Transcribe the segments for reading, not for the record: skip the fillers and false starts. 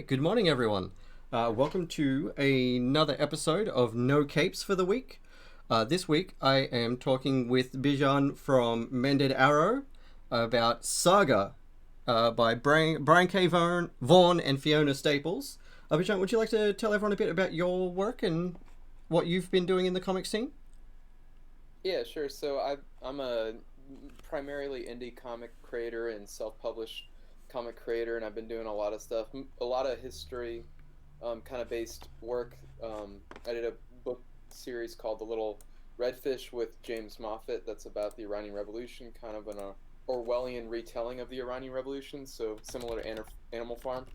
Good morning, everyone. Welcome to another episode of No Capes for the week. This week, I am talking with Bizhan from Mended about Saga by Brian K. Vaughan and Fiona Staples. Bizhan, would you like to tell everyone a bit about your work and what you've been doing in the comic scene? Yeah, sure. I'm a primarily indie comic creator and self-published comic creator, and I've been doing a lot of stuff, a lot of history, kind of based work. I did a book series called The Little Redfish with James Moffat that's about the Iranian Revolution, kind of an Orwellian retelling of the Iranian Revolution, so similar to Animal Farm.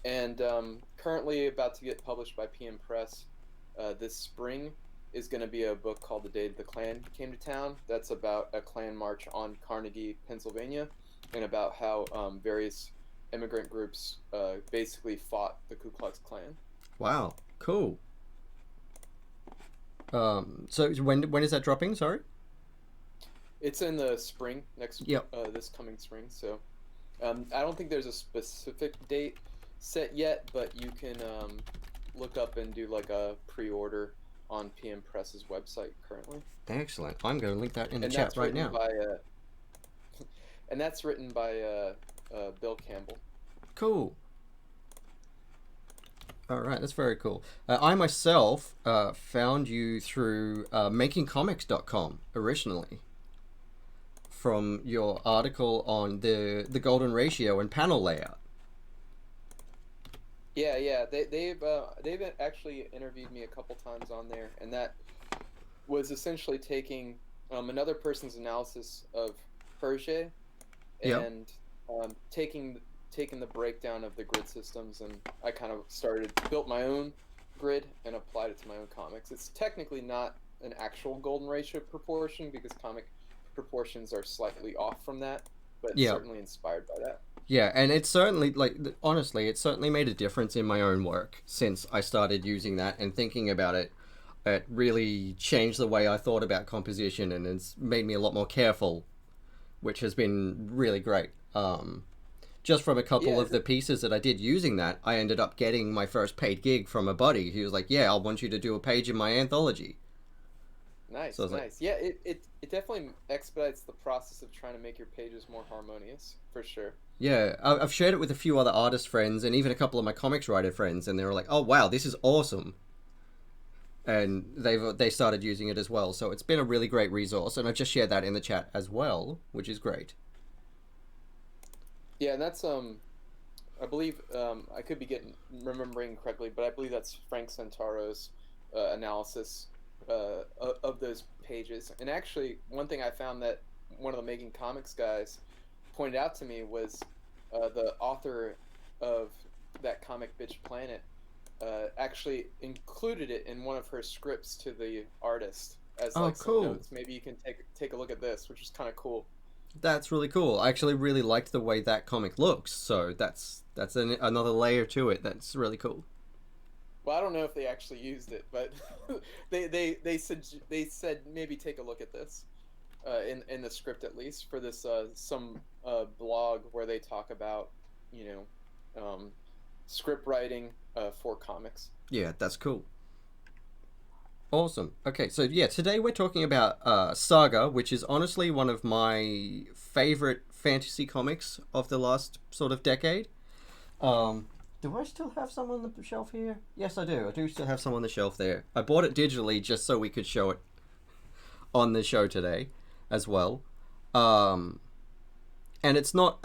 And currently about to get published by PM Press this spring is going to be a book called The Day the Klan Came to Town. That's about a Klan march on Carnegie, Pennsylvania, and about how various immigrant groups basically fought the Ku Klux Klan. Wow, cool. So when is that dropping? Sorry. It's in the spring next Yep. this coming spring. I don't think there's a specific date set yet, but you can look up and do like a pre-order on PM Press's website currently. Excellent. I'm going to link that in the And chat that's right written now. by Bill Campbell. Cool. All right, that's very cool. I myself found you through makingcomics.com originally from your article on the golden ratio and panel layout. Yeah. They've actually interviewed me a couple times on there, and that was essentially taking another person's analysis of Hergé Yep. and taking the breakdown of the grid systems, and I kind of built my own grid and applied it to my own comics. It's technically not an actual golden ratio proportion because comic proportions are slightly off from that, but it's Yeah. certainly inspired by that. Yeah, and it's certainly honestly, it certainly made a difference in my own work since I started using that and thinking about it. It really changed the way I thought about composition, and it's made me a lot more careful, which has been really great. Just from a couple Yeah, of the pieces that I did using that, I ended up getting my first paid gig from a buddy. He was like, "Yeah, I want you to do a page in my anthology." So I nice, was like, nice. Yeah, it definitely expedites the process of trying to make your pages more harmonious, for sure. "Yeah, I've shared it with a few other artist friends and even a couple of my comics writer friends, and they were like, oh wow, this is awesome." And they started using it as well. So it's been a really great resource, and I just shared that in the chat as well, which is great. Yeah, and that's I believe I could be getting remembering correctly, but I believe that's Frank Santaro's analysis of those pages. And actually, one thing I found that one of the Making Comics guys pointed out to me was the author of that comic Bitch Planet actually included it in one of her scripts to the artist as Oh, like some cool. notes. Maybe you can take a look at this, which is kind of cool. That's really cool. I actually really liked the way that comic looks, so that's another layer to it. That's really cool. Well, I don't know if they actually used it, but they said maybe take a look at this in the script at least for this some blog where they talk about you script writing for comics. Yeah, that's cool. Awesome. Okay, so yeah, today we're talking about Saga, which is honestly one of my favorite fantasy comics of the last sort of decade. Do I still have some on the shelf here? Yes, I do. I do still have some on the shelf there. I bought it digitally just so we could show it on the show today as well. Um, and it's not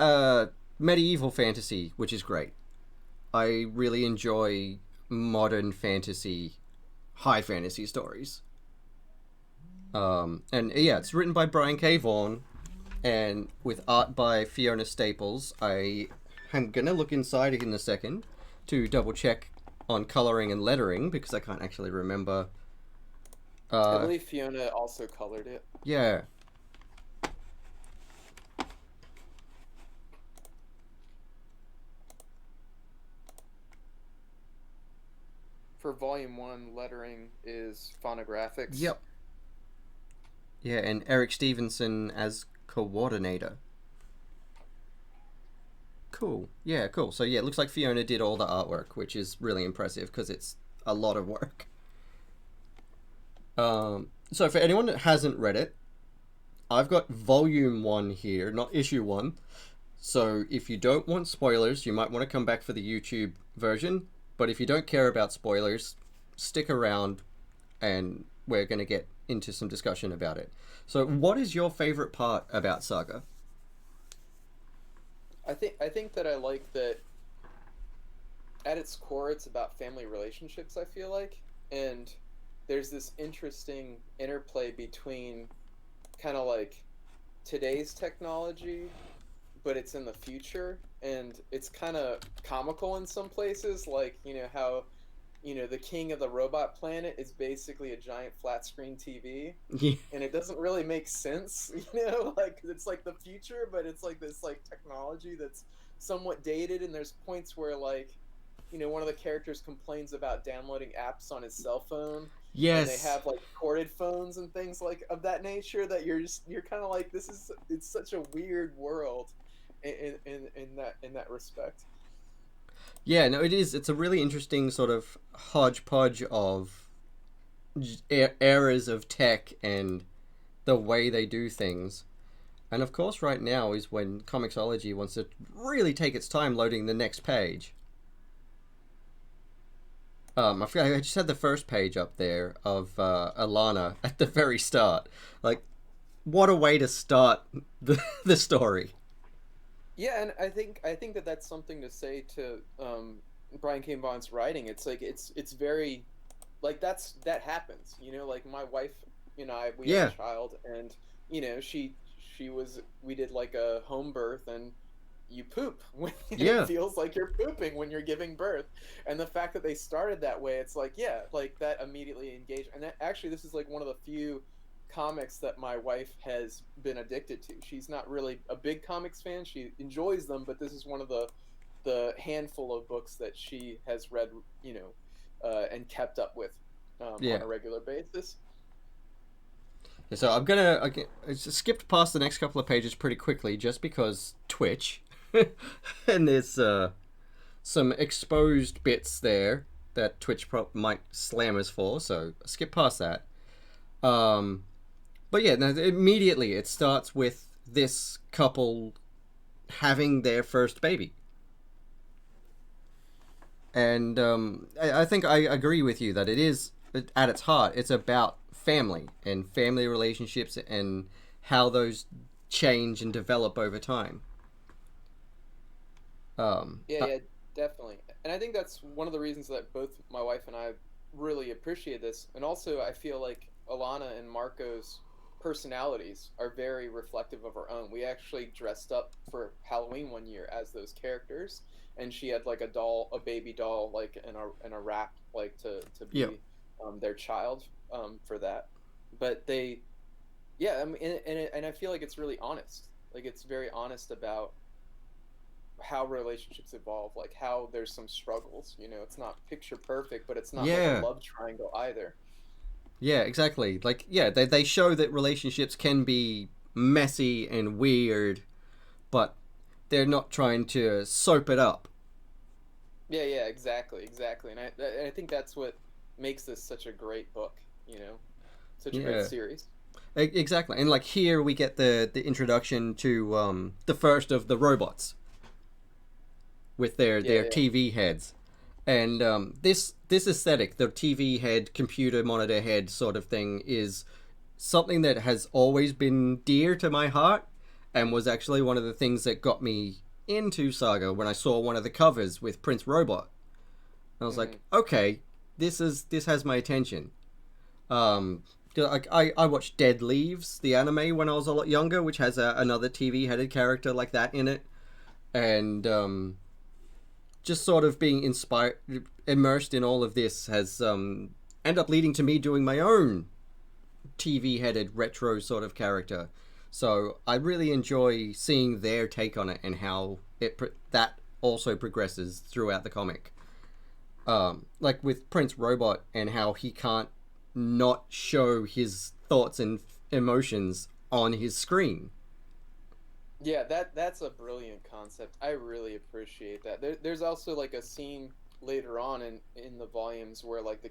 medieval fantasy, which is great. I really enjoy modern fantasy, high fantasy stories. And yeah, it's written by Brian K. Vaughan and with art by Fiona Staples. I am gonna look inside in a second to double check on coloring and lettering because I can't actually remember. I Uh, believe Fiona also colored it yeah, for volume one. Lettering is phonographics. yep, yeah, and Eric Stevenson as coordinator. Cool. Yeah, cool. So yeah, it looks like Fiona did all the artwork, which is really impressive because it's a lot of work. So for anyone that hasn't read it, I've got volume one here, not issue one. So if you don't want spoilers, you might want to come back for the YouTube version. But if you don't care about spoilers, stick around and we're going to get into some discussion about it. So what is your favorite part about Saga? I think that I like that at its core it's about family relationships, I feel like. And there's this interesting interplay between kind of like today's technology, but it's in the future, and it's kind of comical in some places, like, how the king of the robot planet is basically a giant flat screen TV, Yeah. and it doesn't really make sense, like 'cause it's like the future, but it's like this like technology that's somewhat dated, and there's points where like one of the characters complains about downloading apps on his cell phone, and they Yes. have like corded phones and things like of that nature, that you're kind of like, it's such a weird world in that respect. Yeah, no, it is. It's a really interesting sort of hodgepodge of eras of tech and the way they do things. And of course, right now is when Comixology wants to really take its time loading the next page. I forgot, I just had the first page up there of Alana at the very start. Like, what a way to start the story. Yeah, and I think that that's something to say to Brian K. Vaughan's writing. It's like it's very like that happens. Like my wife, we have a Yeah, child, and she was we did like a home birth, and you poop when it yeah, feels like you're pooping when you're giving birth. And the fact that they started that way, it's like, yeah, like that immediately engaged. And actually, this is like one of the few comics that my wife has been addicted to. She's not really a big comics fan. She enjoys them, but this is one of the handful of books that she has read, and kept up with yeah. on a regular basis. So I just skipped past the next couple of pages pretty quickly just because Twitch, and there's some exposed bits there that Twitch might slam us for. So skip past that. Um, but yeah, no, immediately it starts with this couple having their first baby. And I think I agree with you that it is, at its heart, it's about family and family relationships and how those change and develop over time. Um, Yeah, uh, yeah, definitely. And I think that's one of the reasons that both my wife and I really appreciate this. And also, I feel like Alana and Marco's personalities are very reflective of our own. We actually dressed up for Halloween one year as those characters, and she had like a doll, a baby doll, like in a wrap, like to yeah, be their child for that. But they, yeah, I mean, and I feel like it's really honest. Like it's very honest about how relationships evolve, like how there's some struggles. It's not picture perfect, but it's not like a yeah, love triangle either. yeah, exactly. Like, yeah, they show that relationships can be messy and weird, but they're not trying to soap it up. Yeah, yeah, exactly. And I think that's what makes this such a great book. Such a great Yeah, series. exactly. And like here we get the introduction to the first of the robots with Yeah, their yeah. TV heads, and this aesthetic, the TV head, computer monitor head sort of thing, is something that has always been dear to my heart, and was actually one of the things that got me into Saga when I saw one of the covers with Prince Robot. I was Hmm. like, okay, this has my attention. Um, I watched Dead Leaves, the anime, when I was a lot younger, which has another TV headed character like that in it, and just sort of being inspired, immersed in all of this has ended up leading to me doing my own TV headed retro sort of character. So I really enjoy seeing their take on it and how that also progresses throughout the comic. Like with Prince Robot and how he can't not show his thoughts and emotions on his screen. Yeah, that's a brilliant concept. I really appreciate that. There's also like a scene later on in the volumes where like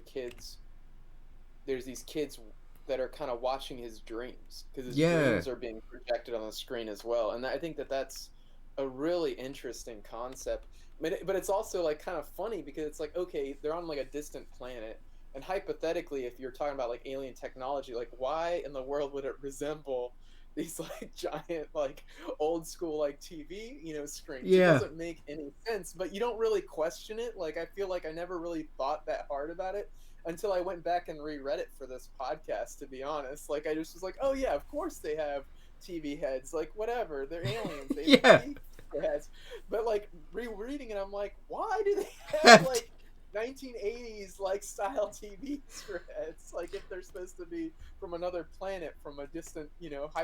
there's these kids that are kind of watching his dreams because his Yeah, dreams are being projected on the screen as well. And I think that that's a really interesting concept. But it's also like kind of funny because it's like, okay, they're on like a distant planet, and hypothetically, if you're talking about like alien technology, like why in the world would it resemble these like giant like old school like TV screens? It yeah, doesn't make any sense, but you don't really question it. Like I feel like I never really thought that hard about it until I went back and reread it for this podcast, to be honest. Like I just was like, oh yeah, of course they have TV heads. Like whatever, they're aliens. They have yeah. TV heads. But like rereading it, I'm like, why do they have like 1980s like style TV for heads? Like if they're supposed to be from another planet, from a distant,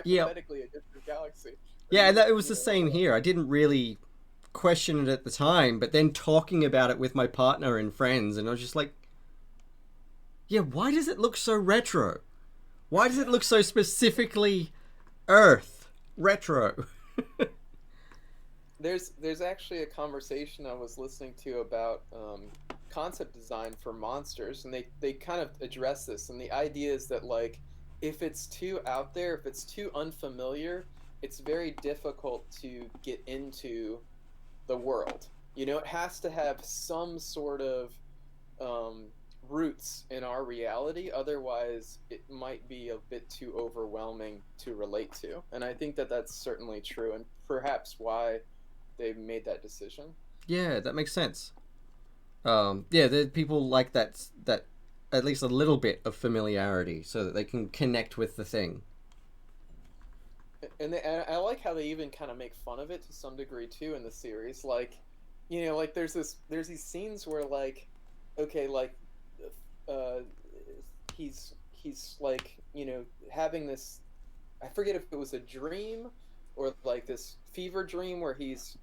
Yeah, hypothetically a different galaxy, or yeah, even, it was the same here. I didn't really question it at the time, but then talking about it with my partner and friends, and I was just like, yeah, why does it look so retro? Why does it look so specifically Earth retro? there's actually a conversation I was listening to about concept design for monsters, and they kind of address this. And the idea is that like if it's too out there, if it's too unfamiliar, it's very difficult to get into the world. It has to have some sort of um, roots in our reality. Otherwise, it might be a bit too overwhelming to relate to. And I think that that's certainly true, and perhaps why they made that decision. Yeah, that makes sense. Yeah, people like that at least a little bit of familiarity so that they can connect with the thing. And I like how they even kind of make fun of it to some degree too in the series. Like, like there's these scenes where like, okay, like, uh, he's like having this. I forget if it was a dream or like this fever dream where he's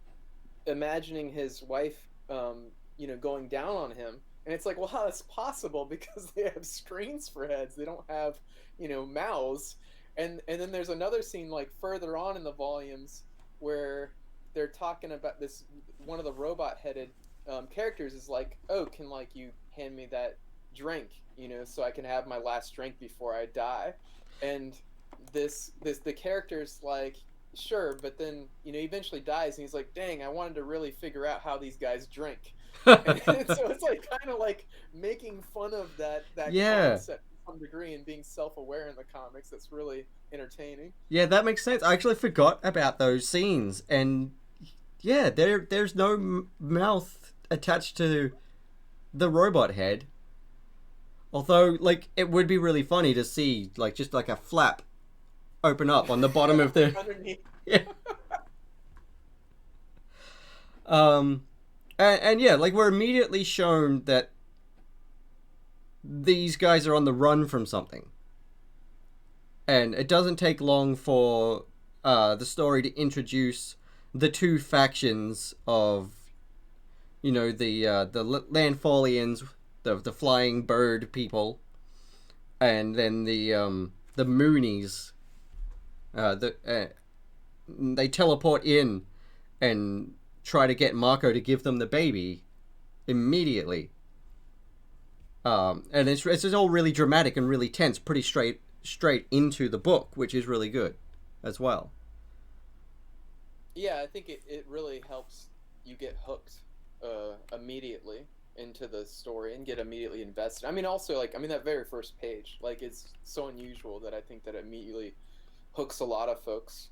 imagining his wife, going down on him. And it's like, well, how that's possible because they have screens for heads. They don't have, mouths. And then there's another scene like further on in the volumes where they're talking about this. One of the robot-headed characters is like, "Oh, can like you hand me that drink, so I can have my last drink before I die?" And the character's like, sure, but then he eventually dies, and he's like, dang, I wanted to really figure out how these guys drink. And so it's like kind of like making fun of that Yeah, concept to some degree and being self-aware in the comics. That's really entertaining. yeah, that makes sense. I actually forgot about those scenes, and yeah, there's no mouth attached to the robot head. Although, like, it would be really funny to see, like, just like a flap open up on the bottom of the. Underneath. Yeah. Um, and yeah, like we're immediately shown that these guys are on the run from something, and it doesn't take long for the story to introduce the two factions of the Landfallians, the flying bird people, and then the Moonies. They teleport in and try to get Marco to give them the baby immediately. And it's all really dramatic and really tense, pretty straight into the book, which is really good as well. Yeah, I think it really helps you get hooked immediately into the story and get immediately invested. I mean, also like that very first page, like it's so unusual that I think that it immediately hooks a lot of folks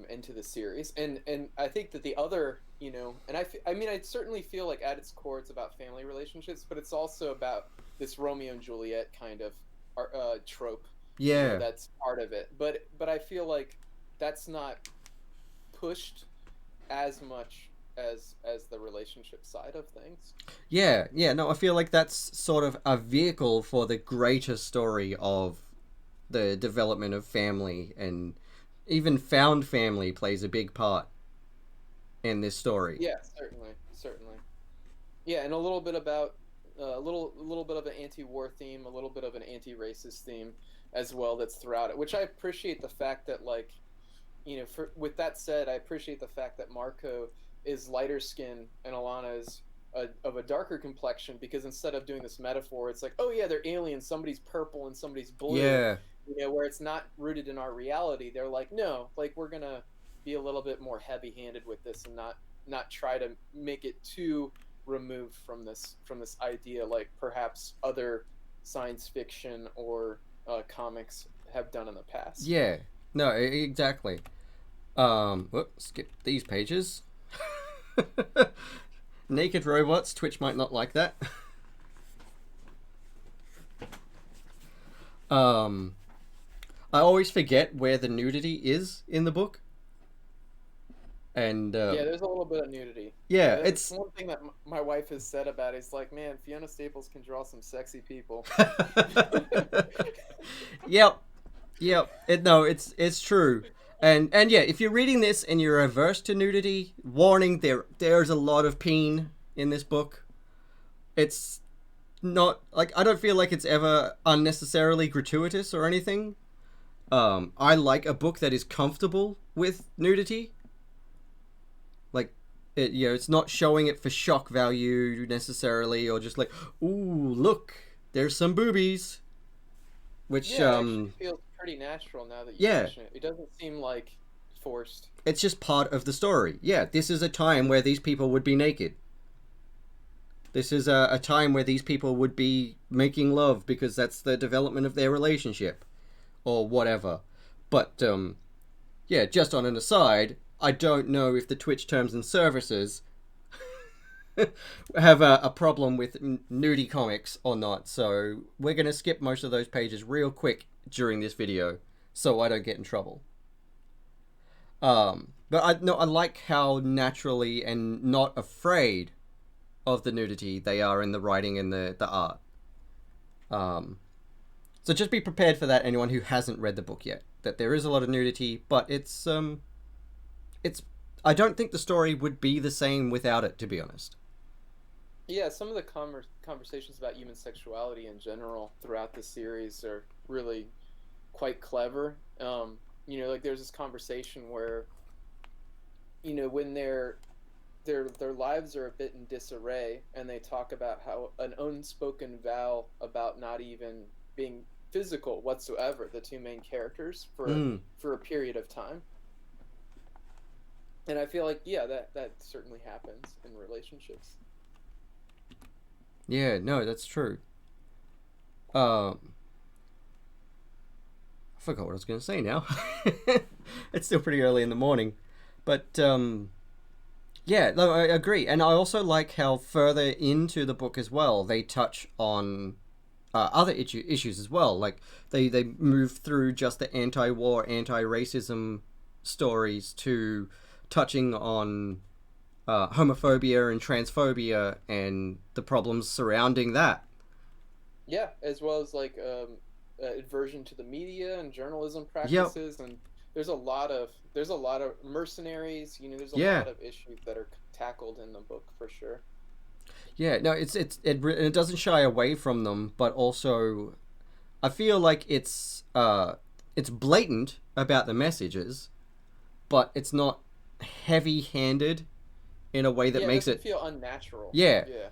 into the series. And I think that the other, and I certainly feel like at its core it's about family relationships, but it's also about this Romeo and Juliet kind of trope, Yeah, that's part of it. But I feel like that's not pushed as much as the relationship side of things. yeah, yeah. No, I feel like that's sort of a vehicle for the greater story of the development of family, and even found family plays a big part in this story. Yeah, certainly. Yeah, and a little bit about a little bit of an anti-war theme, a little bit of an anti-racist theme as well that's throughout it, which I appreciate the fact that like with that said, I appreciate the fact that Marco is lighter skin and Alana is of a darker complexion, because instead of doing this metaphor, it's like, oh yeah, they're aliens. Somebody's purple and somebody's blue. Yeah. Where it's not rooted in our reality. They're like, no, like we're gonna be a little bit more heavy-handed with this and not try to make it too removed from this idea, like perhaps other science fiction or comics have done in the past. Yeah. No, exactly. Skip these pages. Naked robots. Twitch might not like that. I always forget where the nudity is in the book. And Yeah, there's a little bit of nudity. yeah, It's it's one thing that my wife has said about it. It's like, man, Fiona Staples can draw some sexy people. yep, yep. No, it's true. And yeah, if you're reading this and you're averse to nudity, warning, there's a lot of peen in this book. It's not like, I don't feel like it's ever unnecessarily gratuitous or anything. I like a book that is comfortable with nudity. Like, it's not showing it for shock value necessarily, or just like, ooh, look, there's some boobies. Which Yeah, it actually feels pretty natural now that you yeah, mention it. It doesn't seem like forced. it's just part of the story. Yeah, this is a time where these people would be naked. This is a time where these people would be making love because that's the development of their relationship, or whatever. But yeah, just on an aside, I don't know if the Twitch terms and services have a problem with nudie comics or not. So we're going to skip most of those pages real quick during this video so I don't get in trouble. But I like how naturally and not afraid of the nudity they are in the writing and the art. So just be prepared for that, anyone who hasn't read the book yet. That there is a lot of nudity, but it's I don't think the story would be the same without it, to be honest. Yeah, some of the conversations about human sexuality in general throughout the series are really quite clever. Like there's this conversation where, when their lives are a bit in disarray, and they talk about how an unspoken vow about not even being physical whatsoever, the two main characters, for a period of time. And I feel like, yeah, that certainly happens in relationships. Yeah, no, that's true. I forgot what I was going to say now. It's still pretty early in the morning. But yeah, no, I agree. And I also like how further into the book as well, they touch on other issues as well. Like they move through just the anti-war, anti-racism stories to touching on homophobia and transphobia and the problems surrounding that. Yeah, as well as like aversion to the media and journalism practices. Yep. And there's a lot of mercenaries. There's a lot of issues that are tackled in the book for sure. Yeah, no, it doesn't shy away from them, but also I feel like it's blatant about the messages, but it's not heavy-handed in a way that makes it feel unnatural. Yeah. Yeah.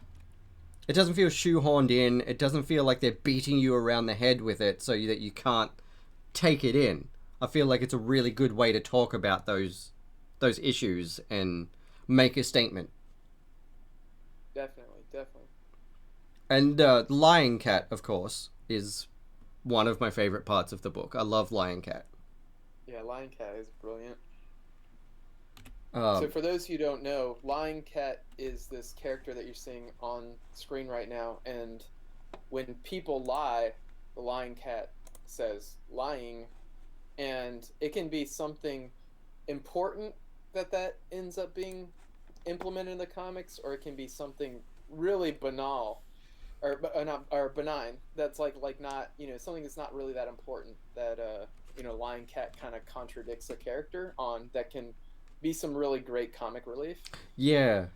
It doesn't feel shoehorned in. It doesn't feel like they're beating you around the head with it so that you can't take it in. I feel like it's a really good way to talk about those issues and make a statement. Definitely. And Lion Cat, of course, is one of my favorite parts of the book. I love Lion Cat. Yeah, Lion Cat is brilliant. So for those who don't know, Lion Cat is this character that you're seeing on screen right now, and when people lie, the Lion Cat says lying, and it can be something important that ends up being implemented in the comics, or it can be something really banal or benign that's like not something that's not really that important, that Lion Cat kind of contradicts a character on, that can be some really great comic relief. Yeah.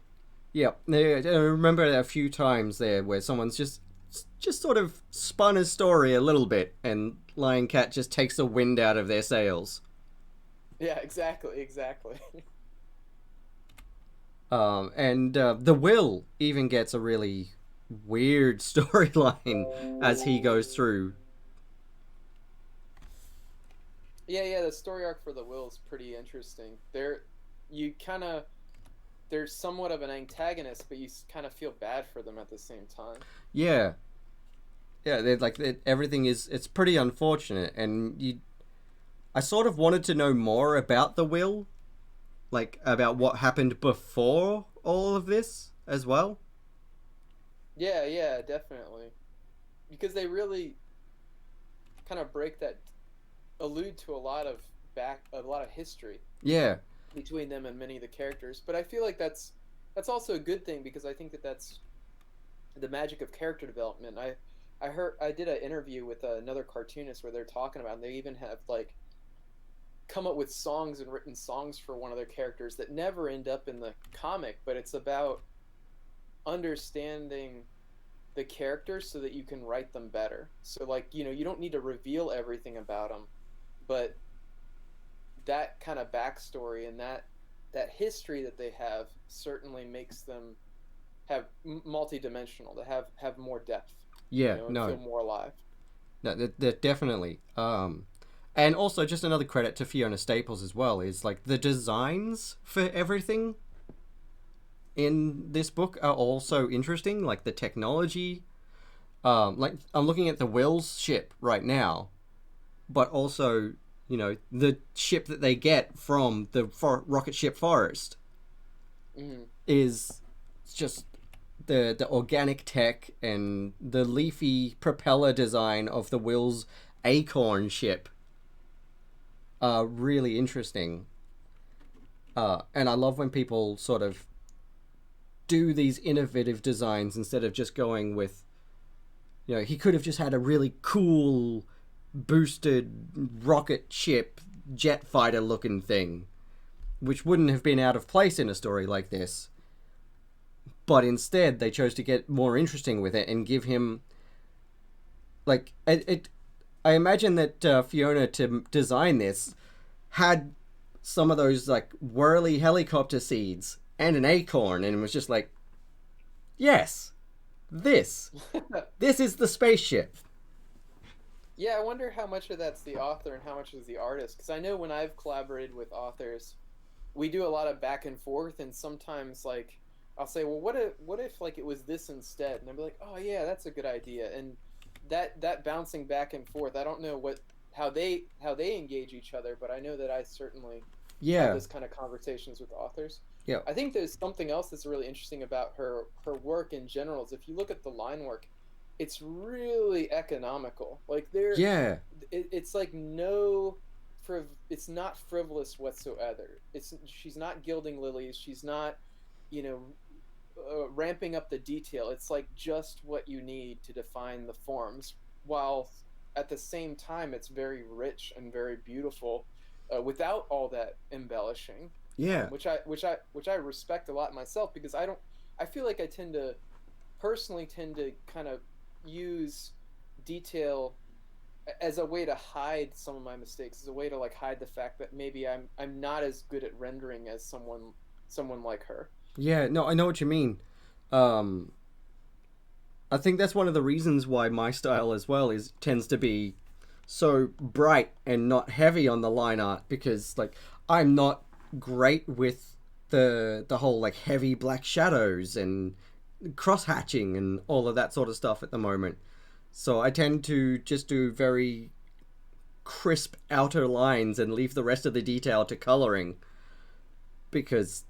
I remember a few times there where someone's just sort of spun a story a little bit, and Lion Cat just takes the wind out of their sails. Yeah, exactly, exactly. And the Will even gets a really weird storyline as he goes through. Yeah, yeah, the story arc for the Will is pretty interesting. You kind of they're somewhat of an antagonist, but you kind of feel bad for them at the same time. Yeah, yeah, everything is it's pretty unfortunate, and you I sort of wanted to know more about the Will, like about what happened before all of this as well. Yeah, yeah, definitely. Because they really kind of break that allude to a lot of history Yeah, between them and many of the characters. But I feel like that's also a good thing because I think that that's the magic of character development. I did an interview with another cartoonist where they're talking about, and they even have like come up with songs and written songs for one of their characters that never end up in the comic, but it's about understanding the characters so that you can write them better. So like, you don't need to reveal everything about them, but that kind of backstory and that history that they have certainly makes them have multi-dimensional, to have more depth, yeah, and feel no, more alive. no, that definitely. And also just another credit to Fiona Staples as well is like the designs for everything in this book are also interesting, like the technology. Like I'm looking at the Will's ship right now, but also the ship that they get from the rocket ship Forest Hmm. is just the organic tech and the leafy propeller design of the Will's Acorn ship are really interesting. And I love when people sort of do these innovative designs instead of just going with, he could have just had a really cool boosted rocket ship jet fighter looking thing, which wouldn't have been out of place in a story like this. But instead, they chose to get more interesting with it and give him like it. I imagine that Fiona to design this had some of those like whirly helicopter seeds and an acorn, and was just like, yes, this this is the spaceship. Yeah, I wonder how much of that's the author and how much is the artist. Because I know when I've collaborated with authors, we do a lot of back and forth, and sometimes like I'll say, well, what if like it was this instead, and they'll be like, oh yeah, that's a good idea, and that bouncing back and forth, I don't know how they engage each other, but I know that I certainly have Yeah, this kind of conversations with authors. yeah, I think there's something else that's really interesting about her work in general is if you look at the line work, it's really economical. Like yeah, it's like no it's not frivolous whatsoever. She's not gilding lilies. She's not, you know, ramping up the detail. It's like just what you need to define the forms, while at the same time it's very rich and very beautiful, without all that embellishing, yeah, which I respect a lot myself because I don't. I feel like I tend to kind of use detail as a way to hide some of my mistakes, as a way to like hide the fact that maybe I'm not as good at rendering as someone like her. yeah. No, I know what you mean. Um, I think that's one of the reasons why my style as well is tends to be so bright and not heavy on the line art, because like I'm not great with the whole like heavy black shadows and cross hatching and all of that sort of stuff at the moment. So I tend to just do very crisp outer lines and leave the rest of the detail to coloring, because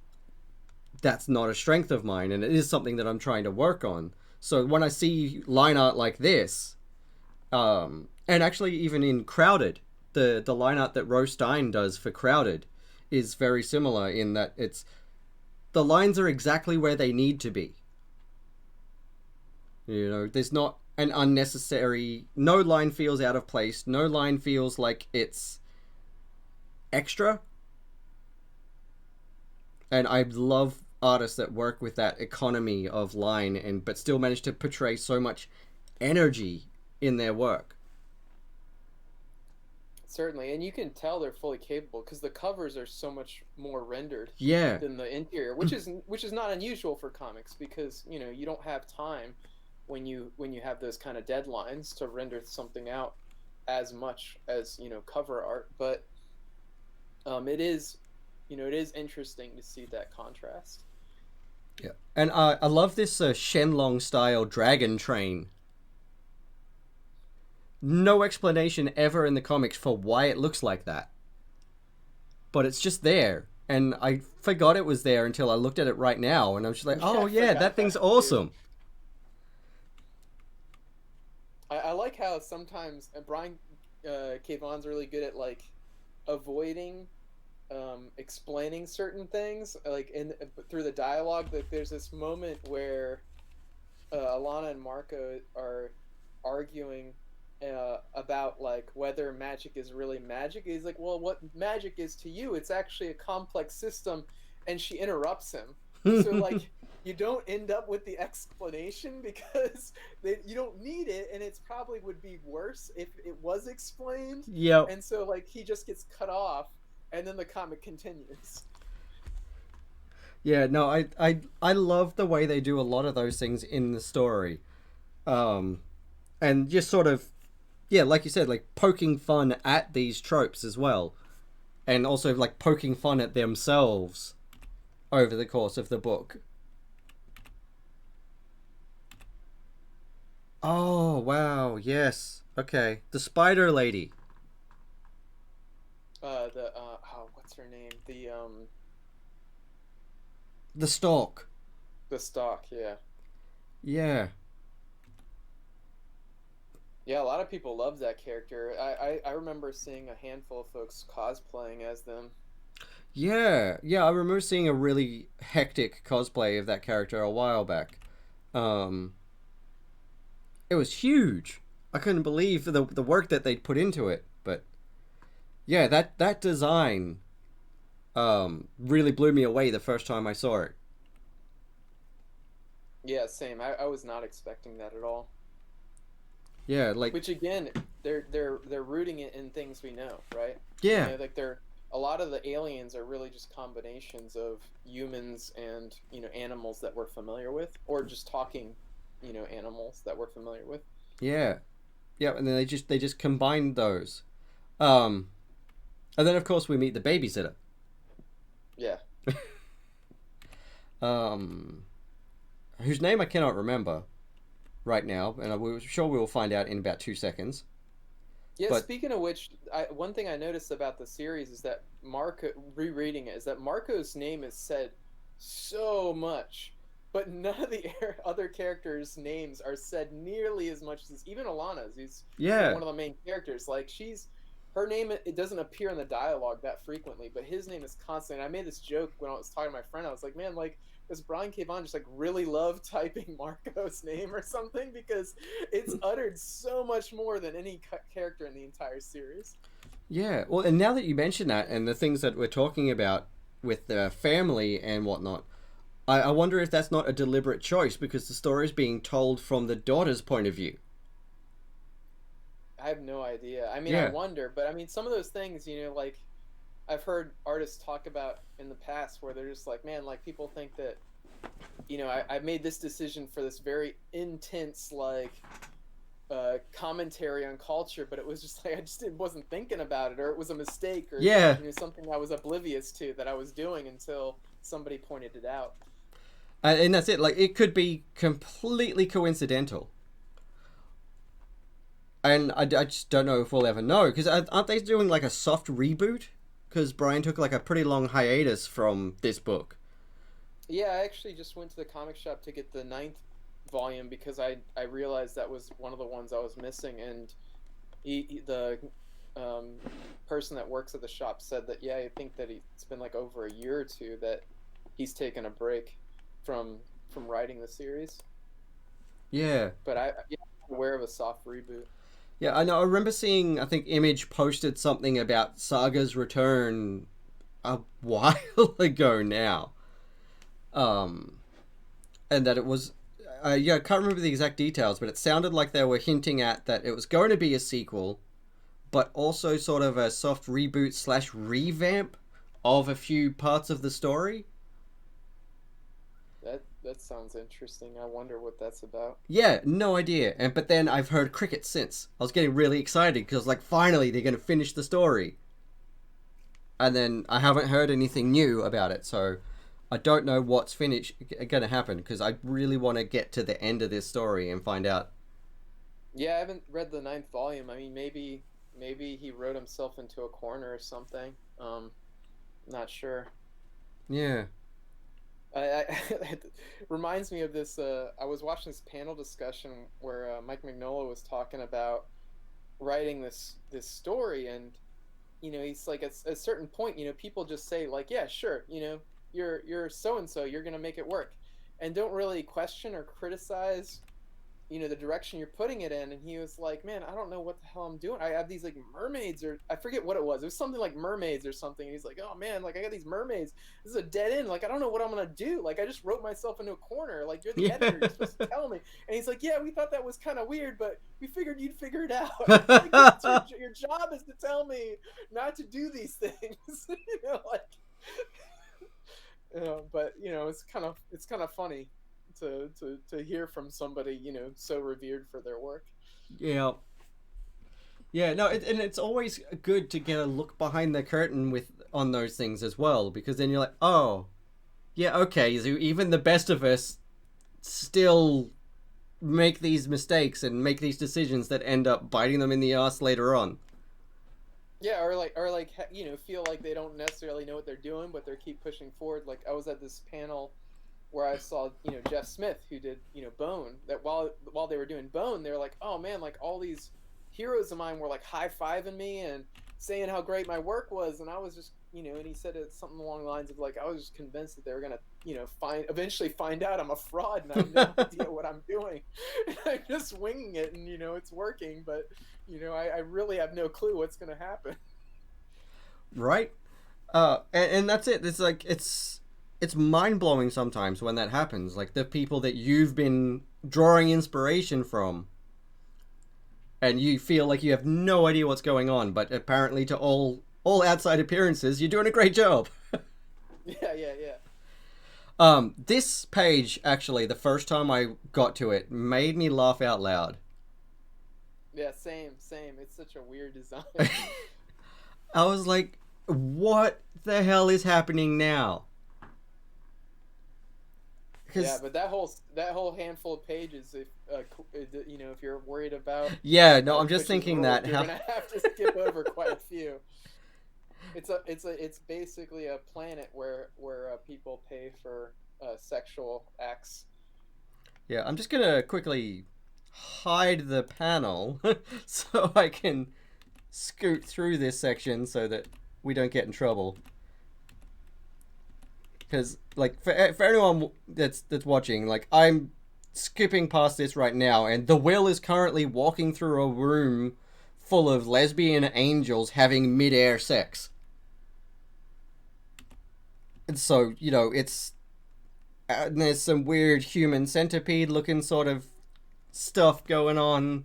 that's not a strength of mine and it is something that I'm trying to work on. So when I see line art like this, and actually even in Crowded, the line art that Rose Stein does for Crowded is very similar in that it's the lines are exactly where they need to be. There's not an unnecessary. No line feels out of place. No line feels like it's extra. And I love artists that work with that economy of line and but still manage to portray so much energy in their work. Certainly, and you can tell they're fully capable because the covers are so much more rendered Yeah. than the interior, which is not unusual for comics because you don't have time when you have those kind of deadlines to render something out as much as cover art. But it is it is interesting to see that contrast. Yeah. And I love this Shenlong style dragon train. No explanation ever in the comics for why it looks like that. But it's just there. And I forgot it was there until I looked at it right now. And I was just like, Yeah, oh, I yeah, that forgot thing's that one too. awesome. I like how sometimes Brian K. Vaughan's really good at like avoiding explaining certain things, like in through the dialogue. That there's this moment where Alana and Marco are arguing about like whether magic is really magic. He's like, "Well, what magic is to you? It's actually a complex system," and she interrupts him. So like you don't end up with the explanation because you don't need it, and it's probably would be worse if it was explained. Yep. And so like he just gets cut off, and then the comic continues. Yeah, no, I love the way they do a lot of those things in the story. Um, and just sort of, yeah, like you said, like poking fun at these tropes as well. And also like poking fun at themselves over the course of the book. Oh, wow, yes. Okay. The Spider Lady. The oh, what's her name? The Stalk. The stock, yeah. Yeah. Yeah, a lot of people love that character. I remember seeing a handful of folks cosplaying as them. Yeah. Yeah, I remember seeing a really hectic cosplay of that character a while back. Um, it was huge. I couldn't believe the work that they'd put into it. But yeah, that design really blew me away the first time I saw it. Yeah, same. I was not expecting that at all. Yeah, like Which again, they're rooting it in things we know, right? yeah, Like they're a lot of the aliens are really just combinations of humans and animals that we're familiar with, or just talking, animals that we're familiar with. yeah, yeah, and then they just combined those. Um, and then of course we meet the babysitter. Yeah. Um, whose name I cannot remember right now, and I'm sure we will find out in about 2 seconds. Yeah, But speaking of which, one thing I noticed about the series is that Marco, rereading it, is that Marco's name is said so much, but none of the other characters' names are said nearly as much as even Alana's, who's yeah, one of the main characters. Like her name, it doesn't appear in the dialogue that frequently, but his name is constant. And I made this joke when I was talking to my friend. I was like, man, like does Brian K. Vaughan just like really love typing Marco's name or something because it's uttered so much more than any character in the entire series. yeah. Well, and now that you mention that and the things that we're talking about with the family and whatnot, I wonder if that's not a deliberate choice because the story is being told from the daughter's point of view. I have no idea. I mean, I Yeah, wonder, but I mean, some of those things, like I've heard artists talk about in the past where they're just like, man, like people think that, I made this decision for this very intense, like, commentary on culture, but it was just like I just wasn't thinking about it, or it was a mistake, or yeah, something I was oblivious to that I was doing until somebody pointed it out. and that's it. Like it could be completely coincidental, and I just don't know if we'll ever know because aren't they doing like a soft reboot? Because Brian took like a pretty long hiatus from this book. Yeah, I actually just went to the comic shop to get the ninth volume because I realized that was one of the ones I was missing, and the um, person that works at the shop said that yeah, I think that it's been like over a year or two that he's taken a break from writing the series. Yeah, But yeah, I'm aware of a soft reboot. yeah. I know. I remember seeing. I think Image posted something about Saga's return a while ago now. Um, and that it was yeah, I can't remember the exact details, but it sounded like they were hinting at that it was going to be a sequel, but also sort of a soft reboot slash revamp of a few parts of the story. That sounds interesting. I wonder what that's about. Yeah, no idea. But then I've heard cricket since. I was getting really excited because like finally they're going to finish the story. And then I haven't heard anything new about it, so I don't know what's going to happen because I really want to get to the end of this story and find out. Yeah, I haven't read the ninth volume. I mean, maybe he wrote himself into a corner or something. Not sure. Yeah. It reminds me of this. I was watching this panel discussion where Mike Mignola was talking about writing this story, and he's like, at a certain point, people just say like, yeah, sure, you're so and so, you're gonna make it work, and don't really question or criticize the direction you're putting it in. And he was like, man, I don't know what the hell I'm doing. I have these like mermaids, or I forget what it was something like mermaids or something, and he's like, oh man, like I got these mermaids, this is a dead end, like I don't know what I'm gonna do, like I just wrote myself into a corner, like you're the editor, you're supposed to tell me. And he's like, yeah, we thought that was kind of weird, but we figured you'd figure it out. It's like, your job is to tell me not to do these things. Like but it's kind of funny to hear from somebody so revered for their work. Yeah. Yeah, no, and it's always good to get a look behind the curtain on those things as well, because then you're like, oh, yeah, okay, so even the best of us still make these mistakes and make these decisions that end up biting them in the ass later on. Yeah, or like feel like they don't necessarily know what they're doing, but they keep pushing forward. Like I was at this panel where I saw Jeff Smith, who did Bone. That while they were doing Bone, they were like, oh man, like all these heroes of mine were like high-fiving me and saying how great my work was, and I was just and he said something along the lines of like, I was just convinced that they were gonna eventually find out I'm a fraud and I have no idea what I'm doing. And I'm just winging it, and it's working, but I really have no clue what's gonna happen. Right. And that's it. It's like it's mind-blowing sometimes when that happens, like the people that you've been drawing inspiration from, and you feel like you have no idea what's going on, but apparently to all outside appearances you're doing a great job. Yeah. This page, actually, the first time I got to it, made me laugh out loud. Yeah, same. It's such a weird design. I was like, what the hell is happening now? Yeah, but that whole handful of pages, if you're worried about, yeah, no, I'm just thinking that you're gonna have to skip over quite a few. It's basically a planet where people pay for sexual acts. Yeah, I'm just gonna quickly hide the panel so I can scoot through this section so that we don't get in trouble. Because, like, for anyone that's watching, like, I'm skipping past this right now, and the Will is currently walking through a room full of lesbian angels having mid-air sex. And so, it's... there's some weird human centipede-looking sort of stuff going on.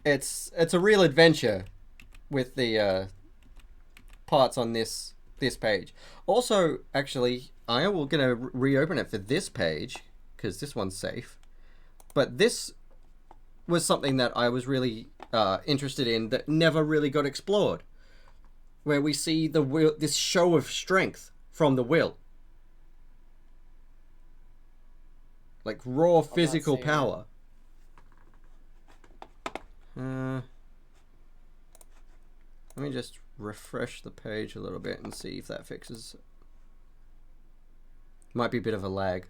It's a real adventure with the parts on this page. Also, actually, I am going to reopen it for this page because this one's safe. But this was something that I was really interested in that never really got explored, where we see the Will, this show of strength from the Will, like raw physical power. Let me just refresh the page a little bit and see if that fixes. Might be a bit of a lag.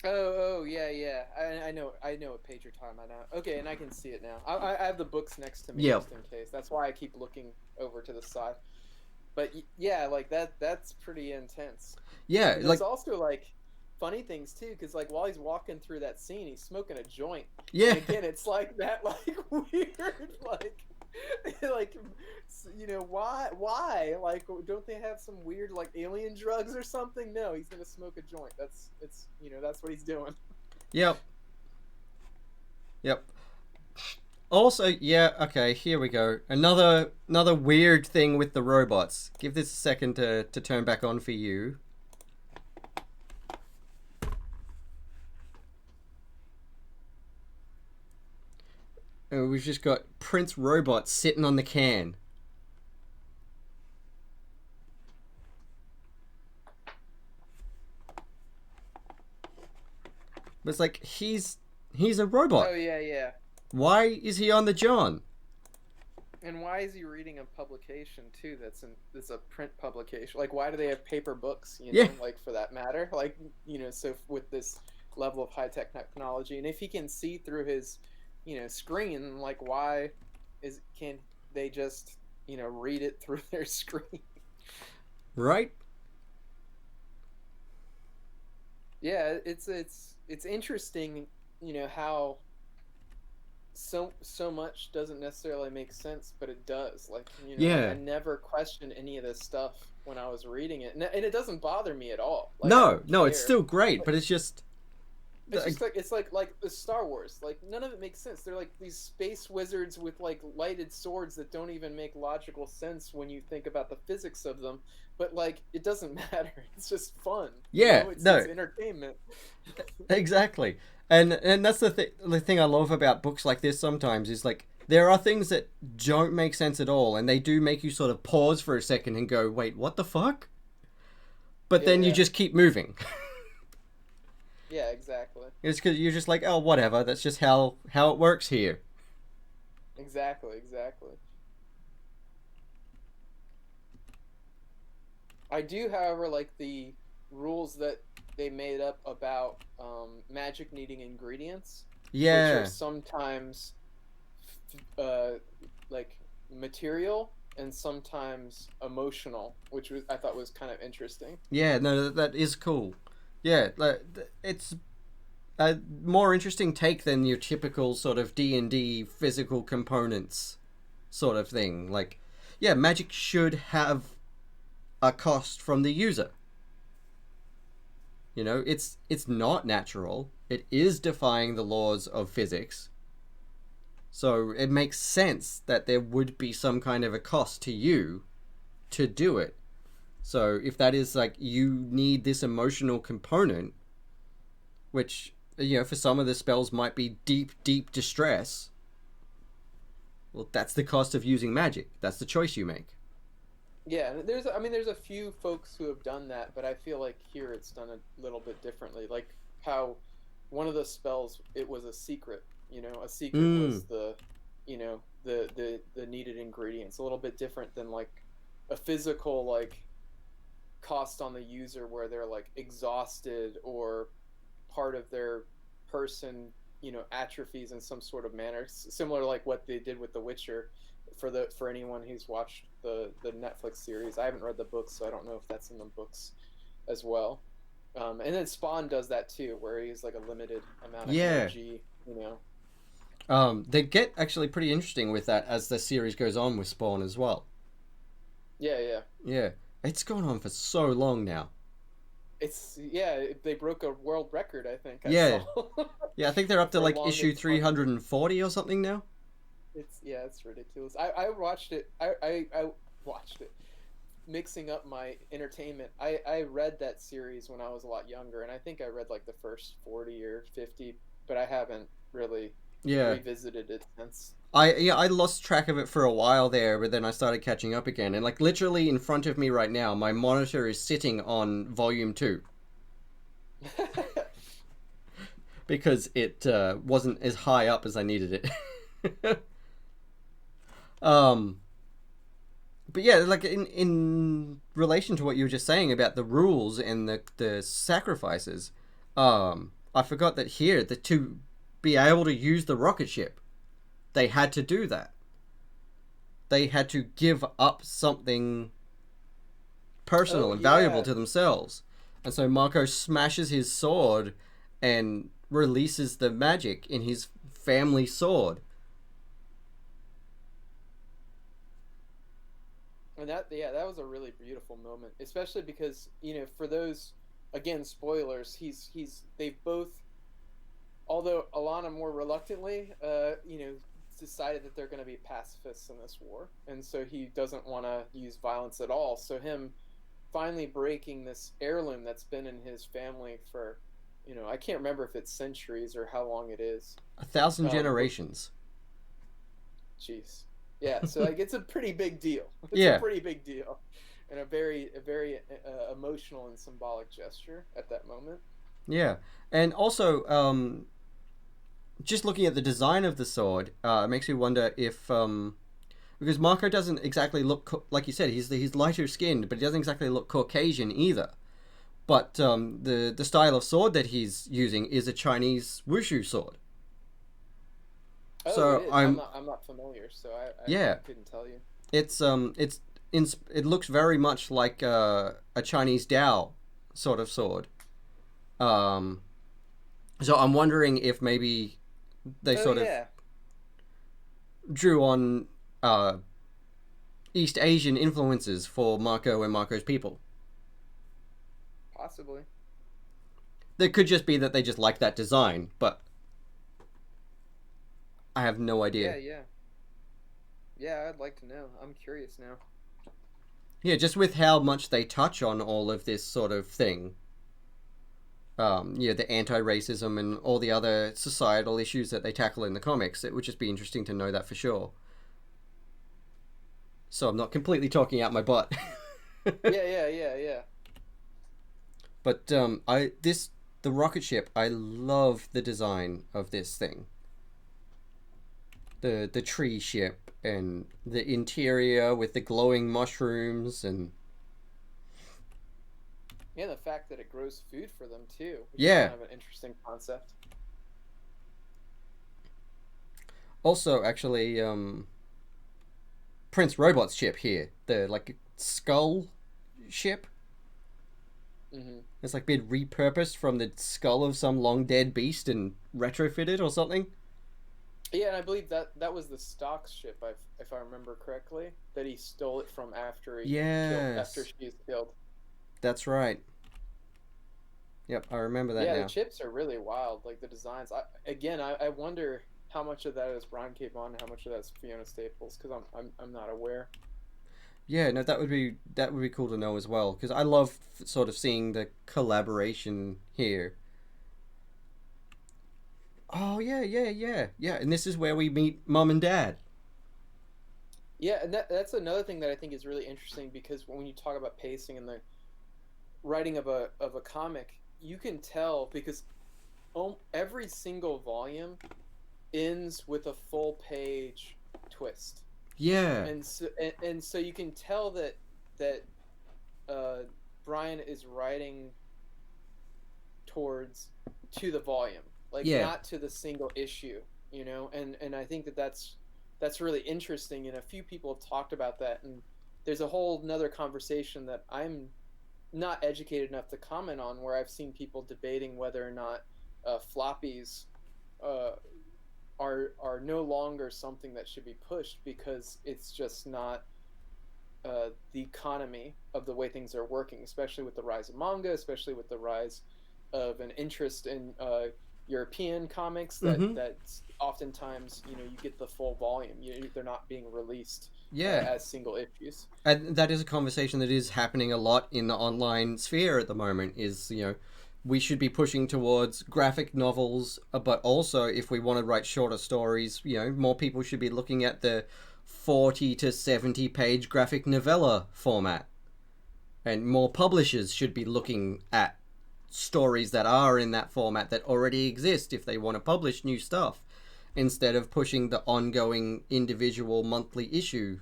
Oh yeah. I know what page you're talking about now. Okay, and I can see it now. I have the books next to me just in case. That's why I keep looking over to the side. But yeah, like that's pretty intense. Yeah, there's also like funny things too, because like while he's walking through that scene, he's smoking a joint. Yeah. And again, it's like that, like weird, like why? Like, don't they have some weird like alien drugs or something? No, he's gonna smoke a joint. That's what he's doing. Yep. Yep. Also, yeah, okay, here we go. Another weird thing with the robots. Give this a second to turn back on for you. We've just got Prince Robot sitting on the can. But it's like he's a robot. Oh yeah, yeah. Why is he on the John? And why is he reading a publication too? That's a print publication. Like, why do they have paper books? You Yeah. know, like for that matter. Like, you know, so with this level of high tech technology, and if he can see through his, you know, screen, like, why can they just, you know, read it through their screen? Right? Yeah, it's interesting, you know, how so much doesn't necessarily make sense, but it does. Like, you know, I Yeah. never questioned any of this stuff when I was reading it, and it doesn't bother me at all. Like, I No, don't no, it's care. still great, but it's just It's just like it's like the Star Wars. Like, none of it makes sense. They're like these space wizards with like lighted swords that don't even make logical sense when you think about the physics of them. But like, it doesn't matter. It's just fun. You yeah, know, it's no, entertainment. exactly. And that's the thing I love about books like this sometimes is like there are things that don't make sense at all and they do make you sort of pause for a second and go, "Wait, what the fuck?" But Yeah, then you yeah, just keep moving. yeah. Exactly. It's cuz you're just like, "Oh, whatever. That's just how it works here." Exactly. Exactly. I do, however, like the rules that they made up about magic needing ingredients, which are Yeah. sometimes uh, like material and sometimes emotional, which I thought was kind of interesting. Yeah, no, that is cool. Yeah, like it's a more interesting take than your typical sort of D&D physical components sort of thing. Like, yeah, magic should have a cost from the user. You know, it's not natural. It is defying the laws of physics. So it makes sense that there would be some kind of a cost to you to do it. So if that is like you need this emotional component, which you know for some of the spells might be deep distress, well that's the cost of using magic. That's the choice you make. Yeah, I mean, there's a few folks who have done that, but I feel like here it's done a little bit differently. Like how one of the spells, it was a secret. You know, a secret Mm. was the, you know, the needed ingredients. A little bit different than like a physical like cost on the user where they're like exhausted or part of their person, you know, atrophies in some sort of manner, similar like what they did with The Witcher. For anyone who's watched the Netflix series, I haven't read the books, so I don't know if that's in the books as well. And then Spawn does that too, where he's like a limited amount of Yeah. energy, you know. They get actually pretty interesting with that as the series goes on with Spawn as well. Yeah, yeah. Yeah, it's gone on for so long now. It's yeah. They broke a world record, I think I Yeah, saw, yeah, I think they're up to for like issue longest running. 340 or something now. It's yeah, it's ridiculous. I watched it. I watched it. Mixing up my entertainment. I read that series when I was a lot younger, and I think I read like the first 40 or 50, but I haven't really Yeah, revisited it since. I lost track of it for a while there, but then I started catching up again. And like literally in front of me right now, my monitor is sitting on volume 2 because it wasn't as high up as I needed it. um but yeah, like in relation to what you were just saying about the rules and the sacrifices, I forgot that here the to be able to use the rocket ship, they had to do that. They had to give up something personal Oh and valuable yeah, to themselves. And so Marco smashes his sword and releases the magic in his family sword. and that was a really beautiful moment, especially because, you know, for those, again, spoilers. They've both although Alana more reluctantly, decided that they're going to be pacifists in this war, and so he doesn't want to use violence at all. So him finally breaking this heirloom that's been in his family for, I can't remember if it's centuries or how long it is. 1,000 But generations. jeez, yeah. So like, it's a pretty big deal. It's a Yeah, pretty big deal, and a very emotional and symbolic gesture at that moment. yeah. And also, just looking at the design of the sword, makes me wonder if because Marco doesn't exactly look like you said, he's lighter skinned, but he doesn't exactly look Caucasian either. But the style of sword that he's using is a Chinese wushu sword. Oh, it So is. I'm I'm not. I'm not familiar, so I yeah, couldn't tell you. it's it looks very much like a Chinese Dao sort of sword. Um, so I'm wondering if maybe they Oh sort of yeah, drew on uh, East Asian influences for Marco and Marco's people. possibly. There could just be that they just like that design, but I have no idea. Yeah, yeah, yeah. I'd like to know. I'm curious now. Yeah, just with how much they touch on all of this sort of thing. The anti-racism and all the other societal issues that they tackle in the comics. It would just be interesting to know that for sure. So I'm not completely talking out my butt. Yeah, yeah, yeah, yeah. But the rocket ship. I love the design of this thing. The tree ship and the interior with the glowing mushrooms and Yeah, the fact that it grows food for them too, which is yeah. kind of an interesting concept. Also, actually, Prince Robot's ship here, the like skull ship. Hmm. It's like been repurposed from the skull of some long dead beast and retrofitted or something. Yeah, and I believe that was the Stocks ship, if I remember correctly, that he stole it from after Yes, she's killed. that's right. Yep, I remember that Yeah, the now. chips are really wild. Like the designs. I wonder how much of that is Brian K. Vaughan and how much of that is Fiona Staples, because I'm not aware. Yeah, no, that would be cool to know as well because I love sort of seeing the collaboration here. Oh yeah, yeah, yeah, yeah, and this is where we meet mom and dad. Yeah, and that's another thing that I think is really interesting because when you talk about pacing and the writing of a comic, you can tell because every single volume ends with a full page twist, Yeah, and so you can tell that uh, Brian is writing towards to the volume, like yeah. not to the single issue, and I think that's really interesting, and a few people have talked about that, and there's a whole another conversation that I'm not educated enough to comment on where I've seen people debating whether or not floppies uh, are no longer something that should be pushed because it's just not the economy of the way things are working, especially with the rise of manga, especially with the rise of an interest in European comics Mm-hmm. that oftentimes you get the full volume. They're not being released Yeah. as single issues. And that is a conversation that is happening a lot in the online sphere at the moment is, we should be pushing towards graphic novels, but also if we want to write shorter stories, more people should be looking at the 40 to 70 page graphic novella format. And more publishers should be looking at stories that are in that format that already exist if they want to publish new stuff instead of pushing the ongoing individual monthly issue.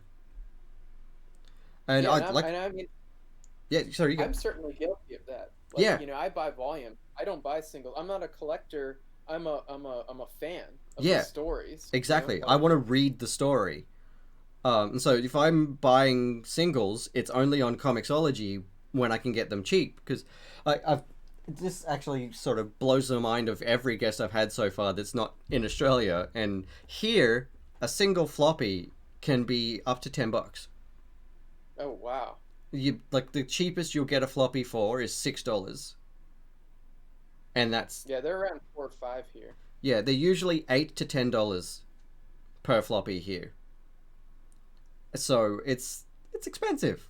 And Yeah, I like, and I mean, yeah, sorry, you go. I'm certainly guilty of that. Like, Yeah, I buy volume. I don't buy single. I'm not a collector. I'm a fan of the yeah, stories. exactly. I Like, want to read the story. And so if I'm buying singles, it's only on Comixology when I can get them cheap because I've this actually sort of blows the mind of every guest I've had so far that's not in Australia. And here, a single floppy can be up to $10. oh wow. You like the cheapest you'll get a floppy for is $6, and that's Yeah, they're around 4 or 5 here. Yeah, they're usually $8 to $10 per floppy here. So it's expensive.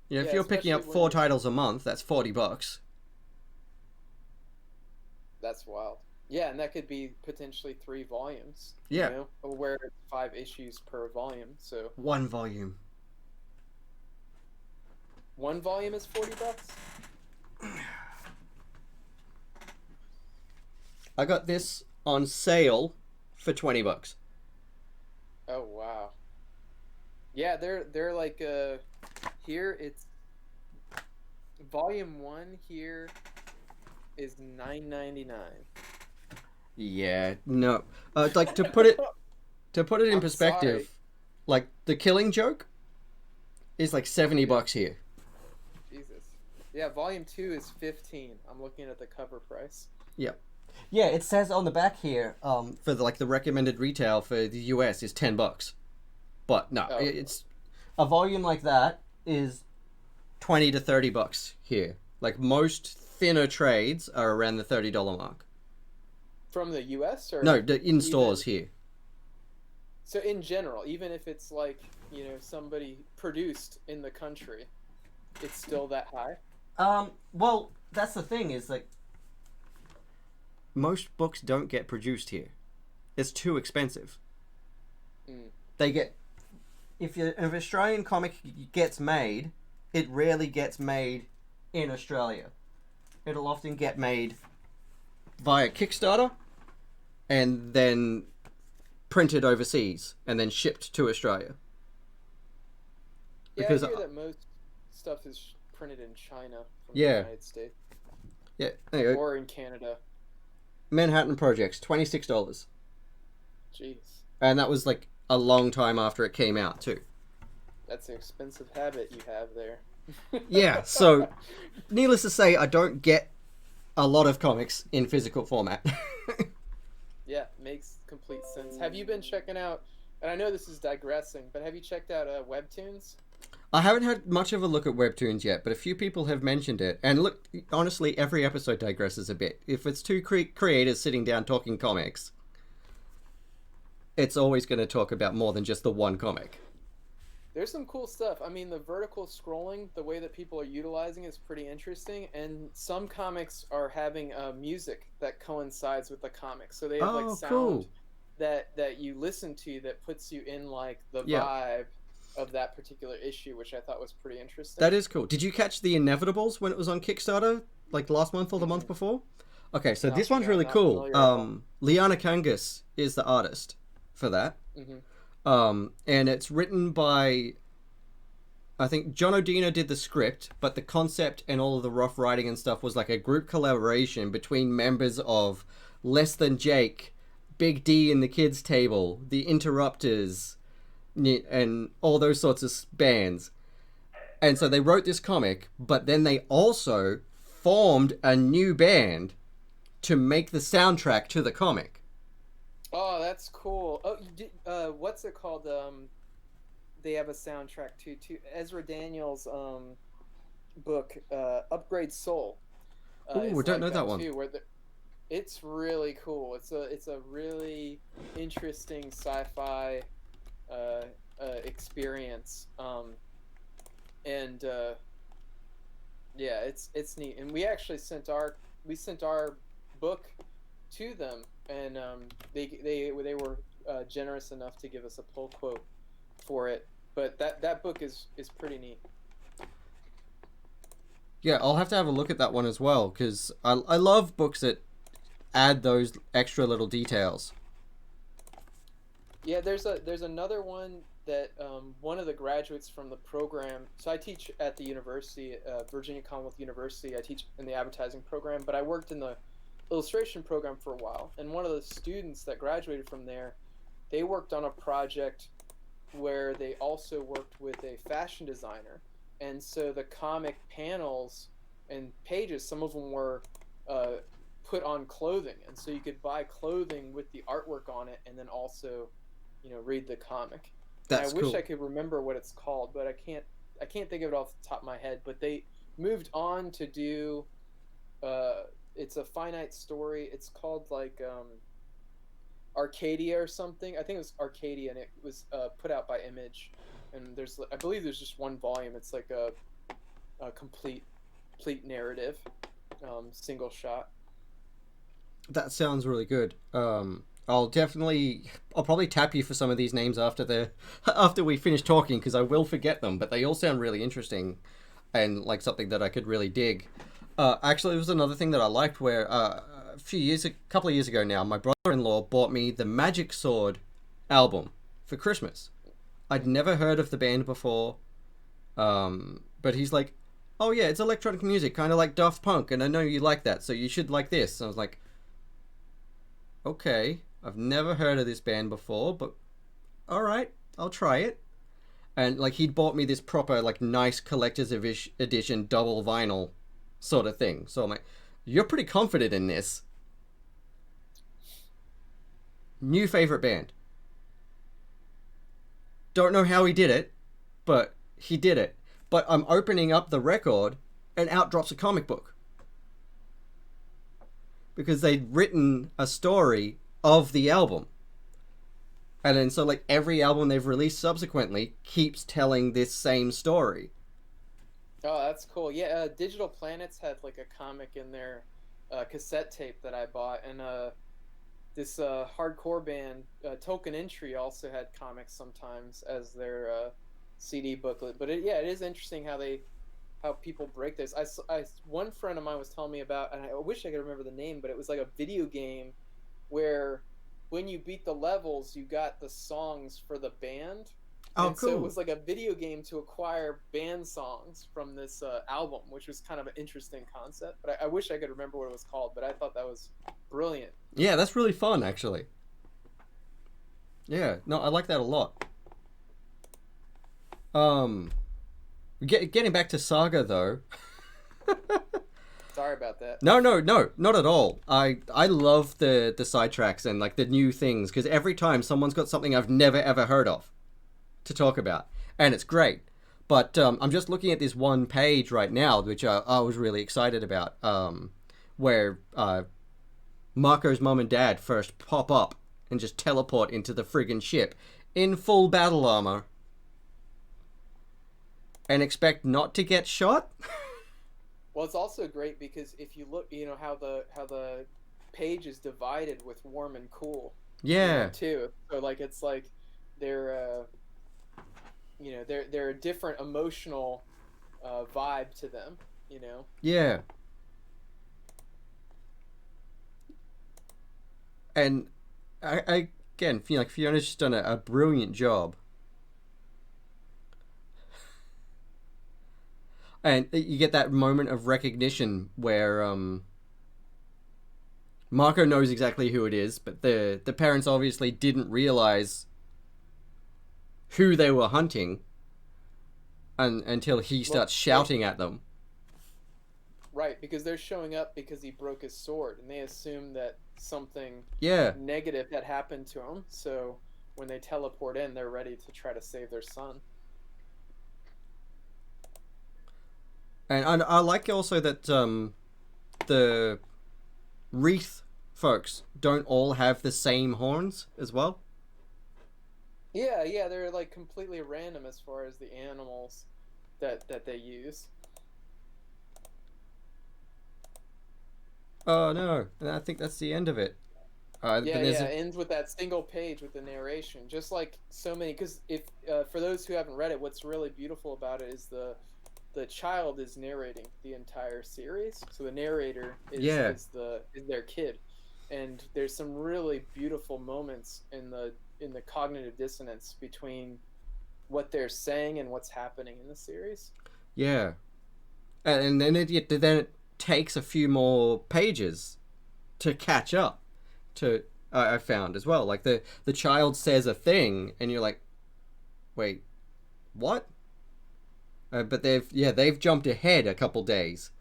You know, if Yeah, you're picking especially up when 4 titles a month, that's $40. that's wild. Yeah, and that could be potentially 3 volumes, Yeah, where it's 5 issues per volume. So one volume. one volume is $40. I got this on sale for $20. Oh wow. Yeah, they're like here it's volume 1 here is 9.99. Yeah, no. Like to put it in I'm sorry. perspective, like the Killing Joke is like Oh yeah. $70 here. Jesus. Yeah, volume 2 is 15. I'm looking at the cover price. Yeah. Yeah, it says on the back here, for the recommended retail for the US is $10. But no, Oh, it's a volume like that is $20 to $30 here. Like most thinner trades are around the $30 mark. from the US No, or in even stores here. so in general, even if it's like, somebody produced in the country, it's still that high? Well, that's the thing is like most books don't get produced here. It's too expensive. Mm. They get if an Australian comic gets made, it rarely gets made in Australia. It'll often get made via Kickstarter and then printed overseas and then shipped to Australia. Yeah, I Because hear that most stuff is printed in China from the yeah, United States yeah. Anyway, or in Canada. Manhattan Projects $26, Jeez. and that was like a long time after it came out too. That's an expensive habit you have there. Yeah, so needless to say, I don't get a lot of comics in physical format. Yeah, makes complete sense. Have you been checking out, and I know this is digressing, but have you checked out Webtoons? I haven't had much of a look at webtoons yet, but a few people have mentioned it. And look, honestly, every episode digresses a bit. If it's two creators sitting down talking comics, it's always going to talk about more than just the one comic. There's some cool stuff. I mean, the vertical scrolling, the way that people are utilizing is pretty interesting, and some comics are having music that coincides with the comic. So they have like Oh, cool. sound that you listen to that puts you in like the Yeah, vibe of that particular issue, which I thought was pretty that interesting. is cool. Did you catch The Inevitables when it was on Kickstarter, like last month or the month Mm-mm. before? Okay, so Not this one's really not cool. familiar at all. Liana Kangas is the artist for that. Hmm. And it's written by I think John O'Dina did the script, but the concept and all of the rough writing and stuff was like a group collaboration between members of Less Than Jake, Big D in the Kids Table, The Interrupters, and all those sorts of bands. And so they wrote this comic, but then they also formed a new band to make the soundtrack to the comic. Oh, that's cool. Oh, what's it called? They have a soundtrack to Ezra Daniels' book, Upgrade Soul. Ooh, I Is don't like know that that one. too, it's really cool. It's a really interesting sci-fi uh, experience. And yeah, it's neat. And we sent our book to them, and they were generous enough to give us a pull quote for it. But that book is pretty neat. Yeah, I'll have to have a look at that one as well, because I love books that add those extra little details. Yeah, there's another one that one of the graduates from the program. So I teach at the university, Virginia Commonwealth University. I teach in the advertising program, but I worked in the illustration program for a while. And one of the students that graduated from there, they worked on a project where they also worked with a fashion designer, and so the comic panels and pages, some of them were uh, put on clothing, and so you could buy clothing with the artwork on it, and then also, read the comic. And I That's wish I cool. could remember what it's called, but I can't. I can't think of it off the top of my head. But they moved on to do it's a finite story. It's called like Arcadia or something. I think it was Arcadia, and it was put out by Image. And I believe there's just one volume. It's like a complete narrative, single shot. That sounds really good. I'll probably tap you for some of these names after after we finish talking, because I will forget them, but they all sound really interesting and like something that I could really dig. Actually, it was another thing that I liked where a couple of years ago now, my brother-in-law bought me the Magic Sword album for Christmas. I'd never heard of the band before, but he's like, "Oh yeah, it's electronic music, kind of like Daft Punk, and I know you like that, so you should like this." And I was like, "Okay, I've never heard of this band before, but all right, I'll try it." And like he'd bought me this proper like nice collector's edition double vinyl sort of thing. So I'm like, "You're pretty confident in this." New favorite band. Don't know how he did it, but he did it. But I'm opening up the record, and out drops a comic book. Because they'd written a story of the album. And then so like every album they've released subsequently keeps telling this same story. Oh, that's cool. Yeah, Digital Planets had like a comic in their cassette tape that I bought, and this hardcore band, Token Entry, also had comics sometimes as their CD booklet. But yeah, it is interesting how people break this. One friend of mine was telling me about, and I wish I could remember the name, but it was like a video game where when you beat the levels, you got the songs for the band. Oh, And cool. so it was like a video game to acquire band songs from this album, which was kind of an interesting concept. But I wish I could remember what it was called, but I thought that was brilliant. Yeah, that's really fun, actually. Yeah, no, I like that a lot. Um, getting back to Saga though. Sorry about that. No, no, no, not at all. I love the sidetracks and like the new things, because every time someone's got something I've never ever heard of to talk about, and it's great. But I'm just looking at this one page right now, which I was really excited about, where Marco's mom and dad first pop up and just teleport into the friggin' ship in full battle armor and expect not to get shot. Well, it's also great because if you look, how the page is divided with warm and cool, Yeah, too. So like it's like they're they're a different emotional vibe to them. yeah. And I again feel like Fiona's just done a brilliant job. And you get that moment of recognition where Marco knows exactly who it is, but the parents obviously didn't realize who they were hunting until he starts shouting at them. Right, because they're showing up because he broke his sword, and they assume that something Yeah, negative had happened to him. So when they teleport in, they're ready to try to save their son. and I like also that the Wreath folks don't all have the same horns as well. Yeah, yeah, they're like completely random as far as the animals that they use. Oh no, and I think that's the end of it. Yeah, But there's yeah, it ends with that single page with the narration, just like so many. Because if for those who haven't read it, what's really beautiful about it is the child is narrating the entire series. So the narrator yeah, is their kid, and there's some really beautiful moments in the cognitive dissonance between what they're saying and what's happening in the series. yeah, and then it takes a few more pages to catch up to. I found as well, like the child says a thing, and you're like, wait, what? But they've jumped ahead a couple days.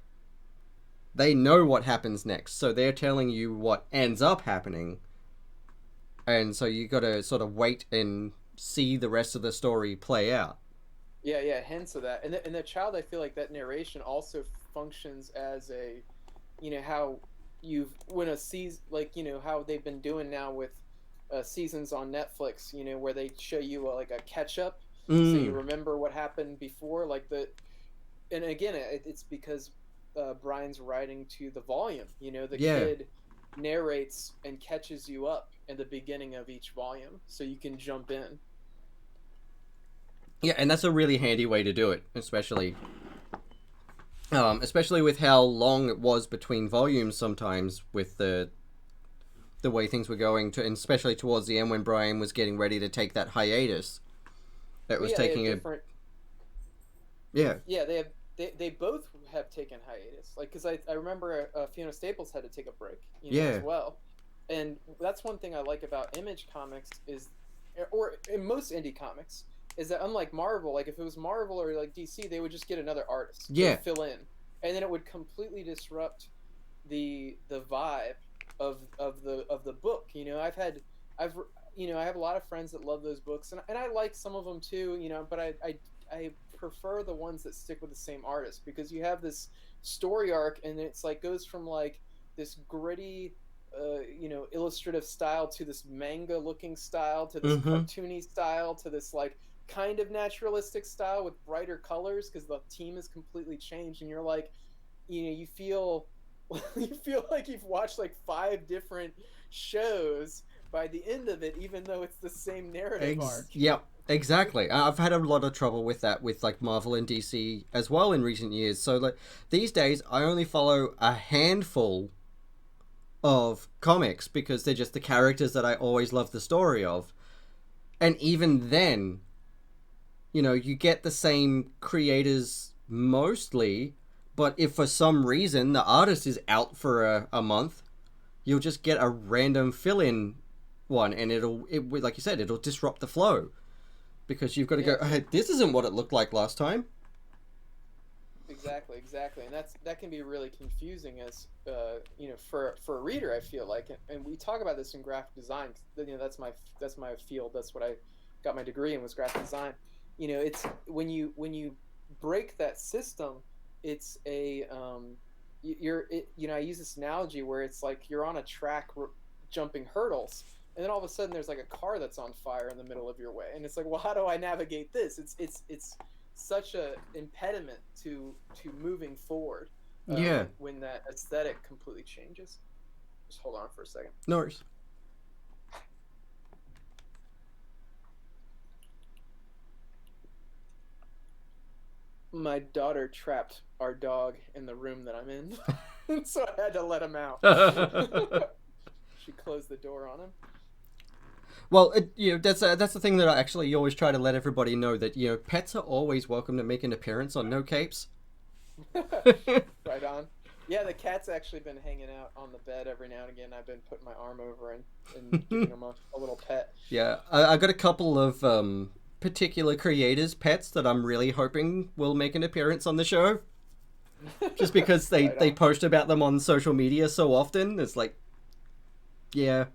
They know what happens next, so they're telling you what ends up happening, and so you got to sort of wait and see the rest of the story play out. Yeah, yeah, hints of that, and the child, I feel like that narration also functions as a, how when a season, like, how they've been doing now with seasons on Netflix, where they show you like a catch up, so you Mm. remember what happened before, like and again, it's because Brian's writing to the volume. The Yeah. kid narrates and catches you up in the beginning of each volume, so you can jump in. Yeah, and that's a really handy way to do it, especially with how long it was between volumes sometimes with the way things were going to, and especially towards the end when Brian was getting ready to take that hiatus. That Well, was yeah, they have taking a different. yeah. Yeah, they both have taken hiatus. Like, because I remember Fiona Staples had to take a break, as Yeah. well. And that's one thing I like about Image Comics is, or in most indie comics, is that unlike Marvel, like if it was Marvel or like DC, they would just get another artist to Yeah. fill in, and then it would completely disrupt the vibe of the book. I have a lot of friends that love those books, and I like some of them too. But I prefer the ones that stick with the same artist, because you have this story arc, and it's like goes from like this gritty illustrative style to this manga looking style to this Mm-hmm. cartoony style to this like kind of naturalistic style with brighter colors, because the team is completely changed, and you're like, you feel you feel like you've watched like five different shows by the end of it, even though it's the same narrative arc. Yep. Exactly. I've had a lot of trouble with that with like Marvel and DC as well in recent years. So like these days I only follow a handful of comics because they're just the characters that I always love the story of. And even then, you get the same creators mostly, but if for some reason the artist is out for a month, you'll just get a random fill-in one, and like you said, it'll disrupt the flow because you've got to Yeah, go, hey, this isn't what it looked like last time. exactly, and that can be really confusing as for a reader. I feel like, and we talk about this in graphic design. That's my field. That's what I got my degree in, was graphic design. It's when you break that system, it's a I use this analogy where it's like you're on a track jumping hurdles, and then all of a sudden there's like a car that's on fire in the middle of your way, and it's like, well, how do I navigate this? It's such a impediment to moving forward, Yeah. when that aesthetic completely changes. Just hold on for a second. No worries. My daughter trapped our dog in the room that I'm in, so I had to let him out. She closed the door on him. Well, that's the thing that I actually always try to let everybody know, that pets are always welcome to make an appearance on No Capes. Right on. Yeah, the cat's actually been hanging out on the bed every now and again. I've been putting my arm over and giving him a little pet. Yeah, I got a couple of particular creators' pets that I'm really hoping will make an appearance on the show. Just because they post about them on social media so often. It's like, yeah.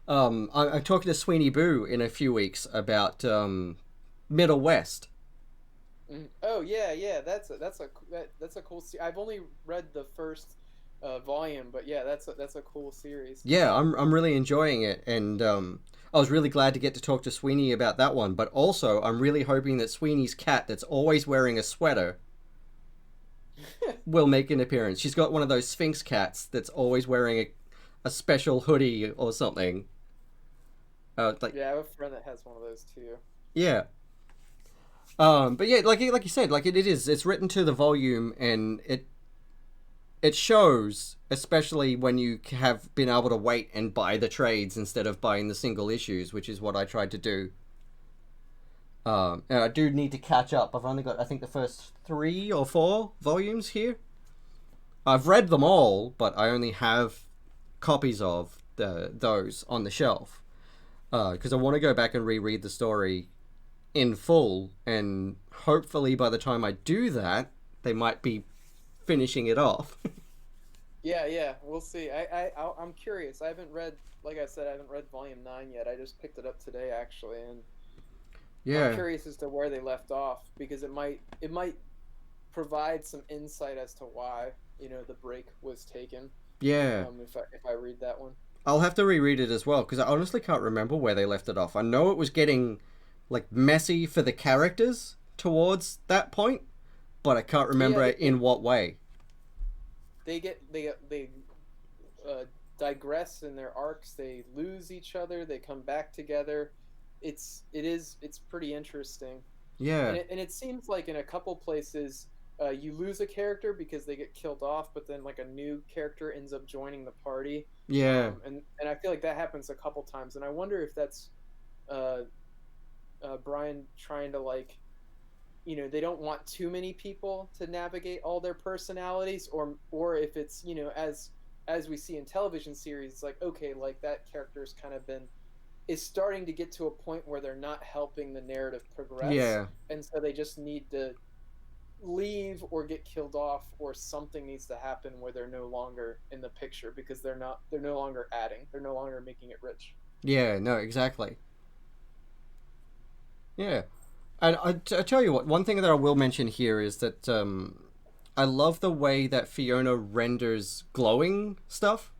I'm talking to Sweeney Boo in a few weeks about Middle West. Oh yeah. That's a cool. I've only read the first volume, but yeah, that's a cool series. Yeah, I'm really enjoying it, and I was really glad to get to talk to Sweeney about that one. But also, I'm really hoping that Sweeney's cat, that's always wearing a sweater, will make an appearance. She's got one of those Sphinx cats that's always wearing a special hoodie or something. Yeah, I have a friend that has one of those too. Yeah. But yeah, like you said, like it's written to the volume, and it shows, especially when you have been able to wait and buy the trades instead of buying the single issues, which is what I tried to do. And I do need to catch up. I've only got, I think, the first 3 or 4 volumes here. I've read them all, but I only have copies of those on the shelf. Because I want to go back and reread the story in full, and hopefully by the time I do that, they might be finishing it off. Yeah, we'll see. I'm curious. I haven't read, like I said, I haven't read Volume 9 yet. I just picked it up today, actually, and Yeah. I'm curious as to where they left off, because it might provide some insight as to why the break was taken. Yeah. If I read that one. I'll have to reread it as well because I honestly can't remember where they left it off. I know it was getting like messy for the characters towards that point, but I can't Yeah, remember in what way. they uh, digress in their arcs. They lose each other. They come back together. It's pretty interesting, Yeah. and it seems like in a couple places you lose a character because they get killed off, but then like a new character ends up joining the party, Yeah. and I feel like that happens a couple times, and I wonder if that's uh, Brian trying to like they don't want too many people to navigate all their personalities, or if it's as we see in television series, like okay, like that character's kind of been is starting to get to a point where they're not helping the narrative progress, Yeah. and so they just need to leave or get killed off, or something needs to happen where they're no longer in the picture because they're no longer adding, they're no longer making it rich. Yeah. No, exactly. Yeah. And I tell you what, one thing that I will mention here is that I love the way that Fiona renders glowing stuff.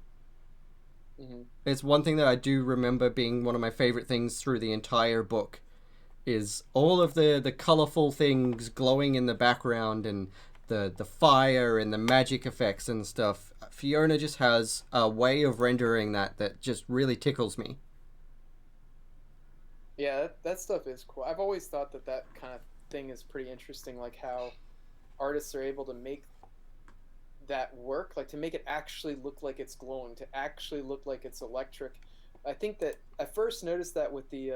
Mm-hmm. It's one thing that I do remember being one of my favorite things through the entire book is all of the colorful things glowing in the background and the fire and the magic effects and stuff. Fiona just has a way of rendering that just really tickles me. Yeah, that stuff is cool. I've always thought that kind of thing is pretty interesting, like how artists are able to make that work, like to make it actually look like it's glowing, to actually look like it's electric. I think that I first noticed that with the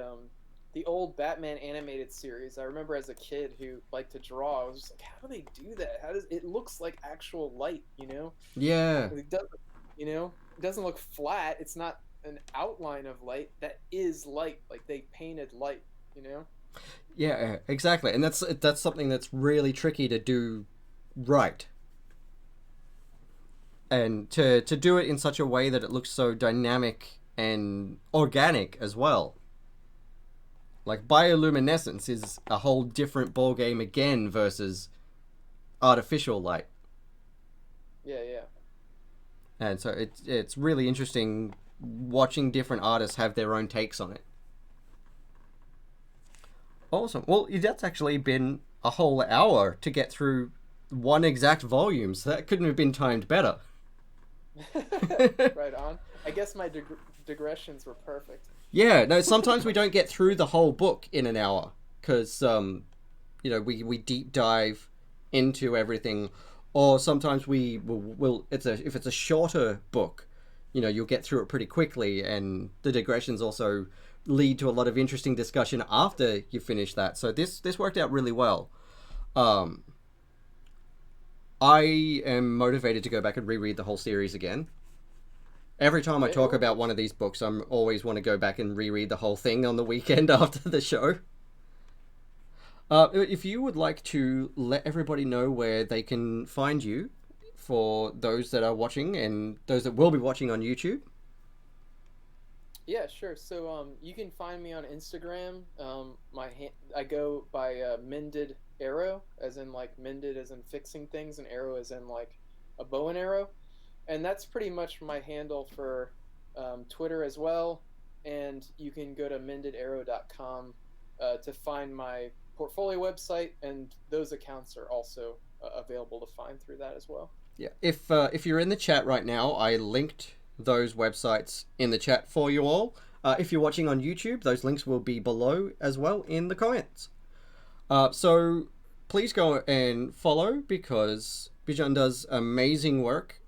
old Batman animated series. I remember as a kid who liked to draw, I was just like, how do they do that? How does it looks like actual light? Yeah, It doesn't. It doesn't look flat. It's not an outline of light. That is light. Like they painted light. You know. yeah, exactly, and that's something that's really tricky to do right, and to do it in such a way that it looks so dynamic and organic as well. Like bioluminescence is a whole different ball game again versus artificial light, Yeah, yeah. and so it's really interesting watching different artists have their own takes on it. Awesome. Well, that's actually been a whole hour to get through one exact volume, so that couldn't have been timed better. Right on. I guess my digressions were perfect. Yeah, no, sometimes we don't get through the whole book in an hour because we deep dive into everything, or sometimes will if it's a shorter book, you'll get through it pretty quickly, and the digressions also lead to a lot of interesting discussion after you finish that. So this worked out really well. Um, I am motivated to go back and reread the whole series again. Every time I Okay. talk about one of these books, I'm always want to go back and reread the whole thing on the weekend after the show. If you would like to let everybody know where they can find you, for those that are watching and those that will be watching on YouTube. Yeah, sure. So you can find me on Instagram. I go by Mended Arrow, as in like mended as in fixing things, and arrow as in like a bow and arrow, and that's pretty much my handle for Twitter as well. And you can go to mendedarrow.com to find my portfolio website, and those accounts are also available to find through that as well. Yeah. If you're in the chat right now, I linked those websites in the chat for you all. If you're watching on YouTube, those links will be below as well in the comments. So please go and follow because Bizhan does amazing work.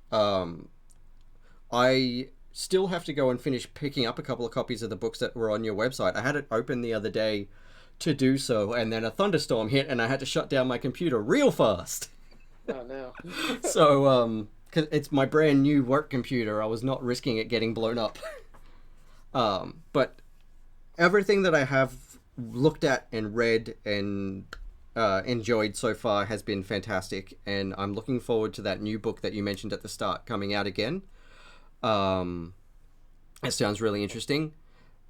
I still have to go and finish picking up a couple of copies of the books that were on your website. I had it open the other day to do so, and then a thunderstorm hit, and I had to shut down my computer real fast. Oh no. So, cause it's my brand new work computer, I was not risking it getting blown up. But everything that I have looked at and read and enjoyed so far has been fantastic, and I'm looking forward to that new book that you mentioned at the start coming out again. Um, it sounds really interesting,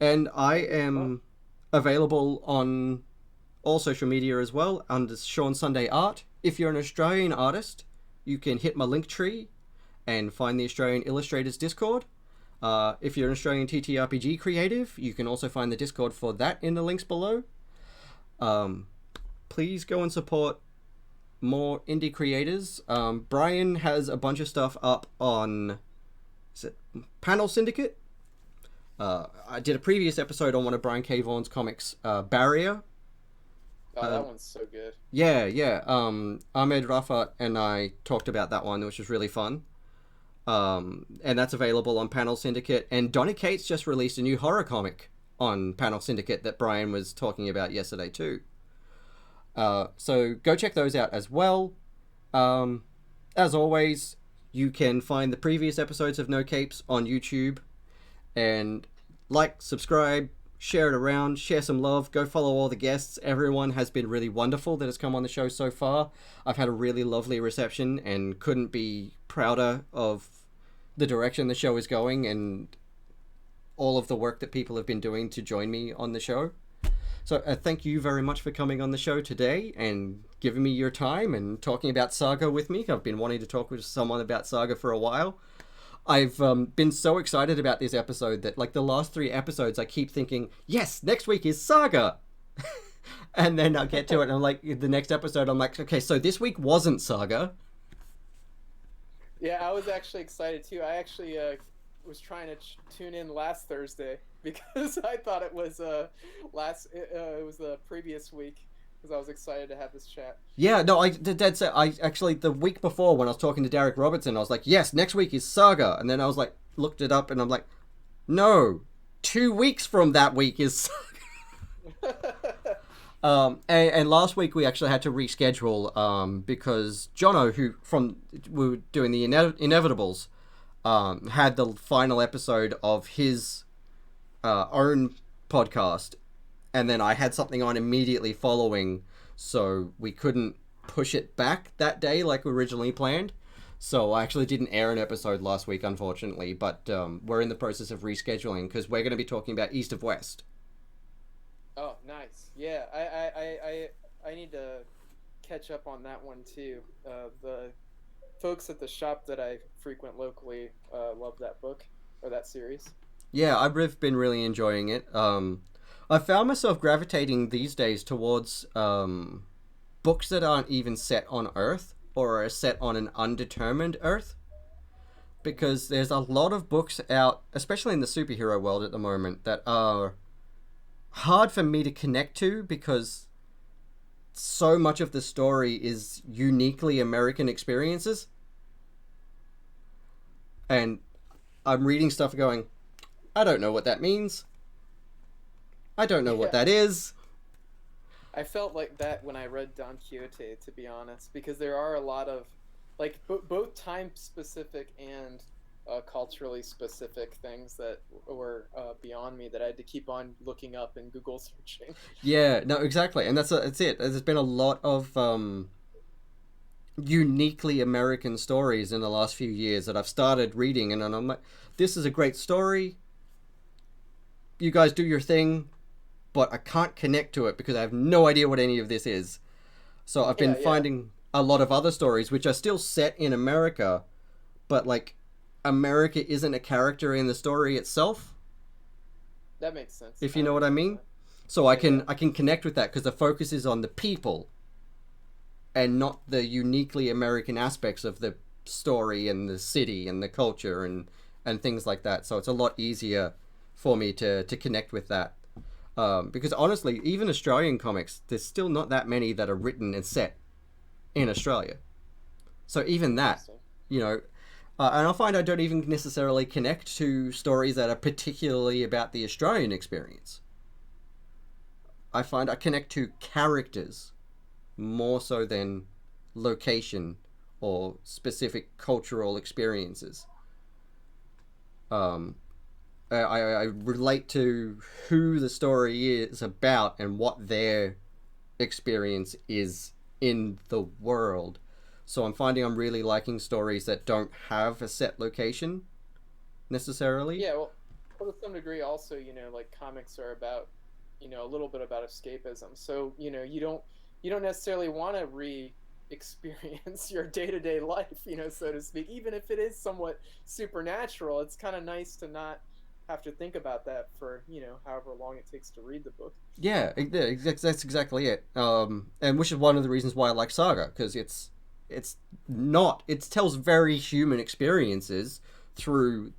and I am available on all social media as well under Sean Sunday Art. If you're an Australian artist, you can hit my link tree and find the Australian Illustrators Discord. If you're an Australian TTRPG creative, you can also find the Discord for that in the links below. Please go and support more indie creators. Brian has a bunch of stuff up on, is it Panel Syndicate? I did a previous episode on one of Brian K. Vaughan's comics, Barrier. Oh, that one's so good. Yeah, yeah. Ahmed Rafat and I talked about that one, which was really fun. And that's available on Panel Syndicate. And Donny Cates just released a new horror comic on Panel Syndicate that Brian was talking about yesterday too. So go check those out as well. As always, you can find the previous episodes of No Capes on YouTube. And like, subscribe, share it around, share some love, go follow all the guests. Everyone has been really wonderful that has come on the show so far. I've had a really lovely reception and couldn't be prouder of the direction the show is going and all of the work that people have been doing to join me on the show. So thank you very much for coming on the show today and giving me your time and talking about Saga with me. I've been wanting to talk with someone about Saga for a while. I've been so excited about this episode that, like, the last 3 episodes, I keep thinking, yes, next week is Saga. And then I'll get to it, and I'm like, the next episode, I'm like, okay, so this week wasn't Saga. Yeah, I was actually excited too. I actually was trying to tune in last Thursday because I thought it was it was the previous week because I was excited to have this chat. Yeah, no, I actually, the week before when I was talking to Derek Robertson, I was like, yes, next week is Saga. And then I was like, looked it up and I'm like, no, 2 weeks from that week is Saga. And last week we actually had to reschedule because Jono, who we were doing the Inevitables, had the final episode of his own podcast. And then I had something on immediately following, so we couldn't push it back that day like we originally planned. So I actually didn't air an episode last week, unfortunately, but we're in the process of rescheduling because we're going to be talking about East of West. Oh, nice. Yeah, I need to catch up on that one too. The folks at the shop that I frequent locally love that book or that series. Yeah, I've been really enjoying it. I found myself gravitating these days towards books that aren't even set on Earth or are set on an undetermined Earth. Because there's a lot of books out, especially in the superhero world at the moment, that are hard for me to connect to because so much of the story is uniquely American experiences. And I'm reading stuff going, I don't know what that means. I don't know what that is. I felt like that when I read Don Quixote, to be honest, because there are a lot of, like, both time-specific and culturally specific things that were beyond me that I had to keep on looking up and Google searching. Yeah, no, exactly. And that's it. There's been a lot of uniquely American stories in the last few years that I've started reading, and I'm like, this is a great story. You guys do your thing. But I can't connect to it because I have no idea what any of this is. So I've been finding a lot of other stories which are still set in America, but like America isn't a character in the story itself. That makes sense. If you know what I mean. So I can connect with that because the focus is on the people and not the uniquely American aspects of the story and the city and the culture and things like that. So it's a lot easier for me to connect with that. Because honestly, even Australian comics, there's still not that many that are written and set in Australia. So even that, you know, and I find I don't even necessarily connect to stories that are particularly about the Australian experience. I find I connect to characters more so than location or specific cultural experiences. I relate to who the story is about and what their experience is in the world. So I'm finding I'm really liking stories that don't have a set location necessarily. Yeah, well, to some degree also, you know, like comics are about, you know, a little bit about escapism. So, you know, you don't necessarily want to experience your day-to-day life, so to speak. Even if it is somewhat supernatural, it's kind of nice to not have to think about that for, however long it takes to read the book. Yeah, that's exactly it. And which is one of the reasons why I like Saga, because it's not it tells very human experiences through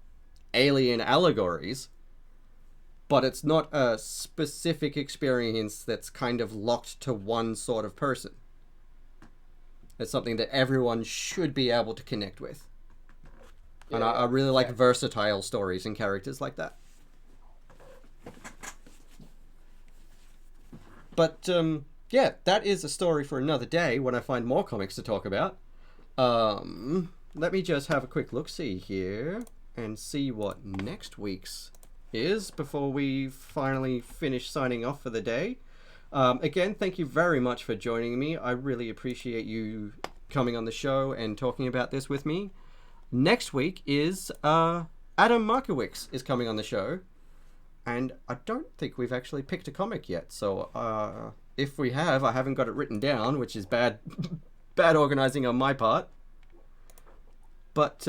alien allegories, but it's not a specific experience that's kind of locked to one sort of person. It's something that everyone should be able to connect with. Yeah, And I really like exactly. versatile stories and characters like that. But yeah, that is a story for another day when I find more comics to talk about. Let me just have a quick look-see here and see what next week's is before we finally finish signing off for the day. Again, thank you very much for joining me. I really appreciate you coming on the show and talking about this with me. Next week is Adam Markowicz is coming on the show. And I don't think we've actually picked a comic yet. So if we have, I haven't got it written down, which is bad bad organizing on my part. But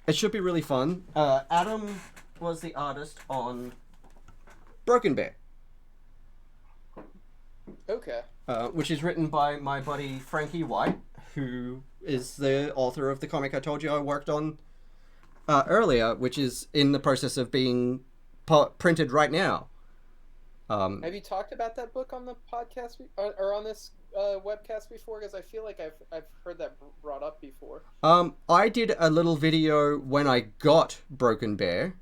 it should be really fun. Adam was the artist on Broken Bear. Okay. Which is written by my buddy Frankie White, who is the author of the comic I told you I worked on earlier, which is in the process of being printed right now. Have you talked about that book on the podcast or on this webcast before? Because I feel like I've heard that brought up before. I did a little video when I got Broken Bear,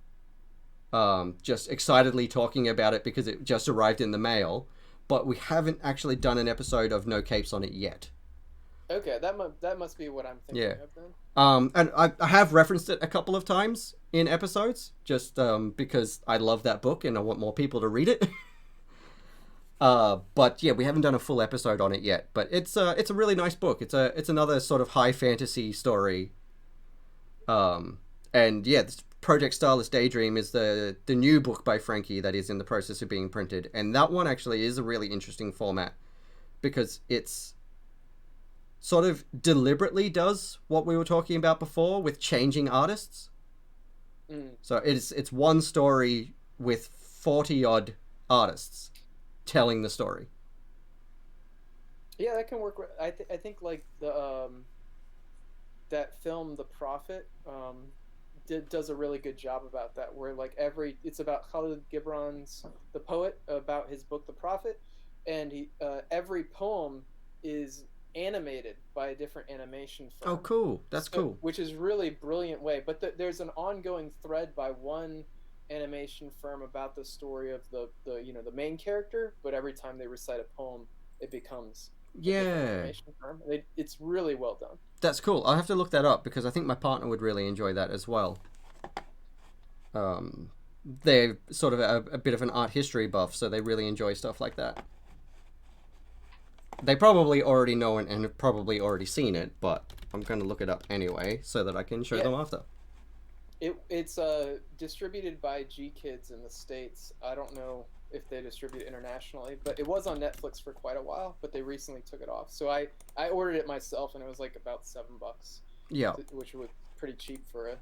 just excitedly talking about it because it just arrived in the mail, but we haven't actually done an episode of No Capes on it yet. Okay, that must be what I'm thinking of then. And I have referenced it a couple of times in episodes, just because I love that book and I want more people to read it. But yeah, we haven't done a full episode on it yet. But it's a really nice book. It's another sort of high fantasy story. And yeah, this Project Stylus Daydream is the new book by Frankie that is in the process of being printed, and that one actually is a really interesting format because it's sort of deliberately does what we were talking about before with changing artists. So it's one story with 40 odd artists telling the story. Yeah, that can work. I think like the that film The Prophet does a really good job about that, where like it's about Khalid Gibran's, the poet, about his book The Prophet, and every poem is animated by a different animation firm. Oh, cool. That's cool. Which is really brilliant way. But there's an ongoing thread by one animation firm about the story of the main character, but every time they recite a poem, it becomes a different animation firm. It's really well done. That's cool. I'll have to look that up because I think my partner would really enjoy that as well. They're sort of a bit of an art history buff, so they really enjoy stuff like that. They probably already know it and have probably already seen it, but I'm going to look it up anyway so that I can show them after. It's distributed by G Kids in the States. I don't know if they distribute it internationally, but it was on Netflix for quite a while, but they recently took it off. So I ordered it myself, and it was like about $7. Yeah, which was pretty cheap for a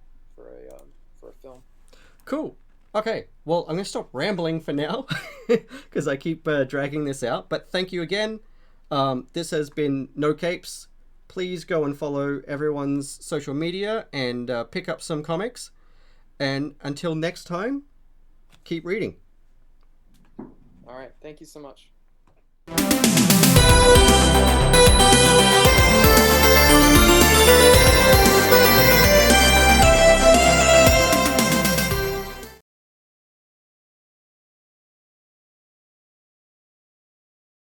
film. Cool. Okay, well, I'm going to stop rambling for now because I keep dragging this out. But thank you again. This has been No Capes. Please go and follow everyone's social media and pick up some comics. And until next time, keep reading. All right. Thank you so much.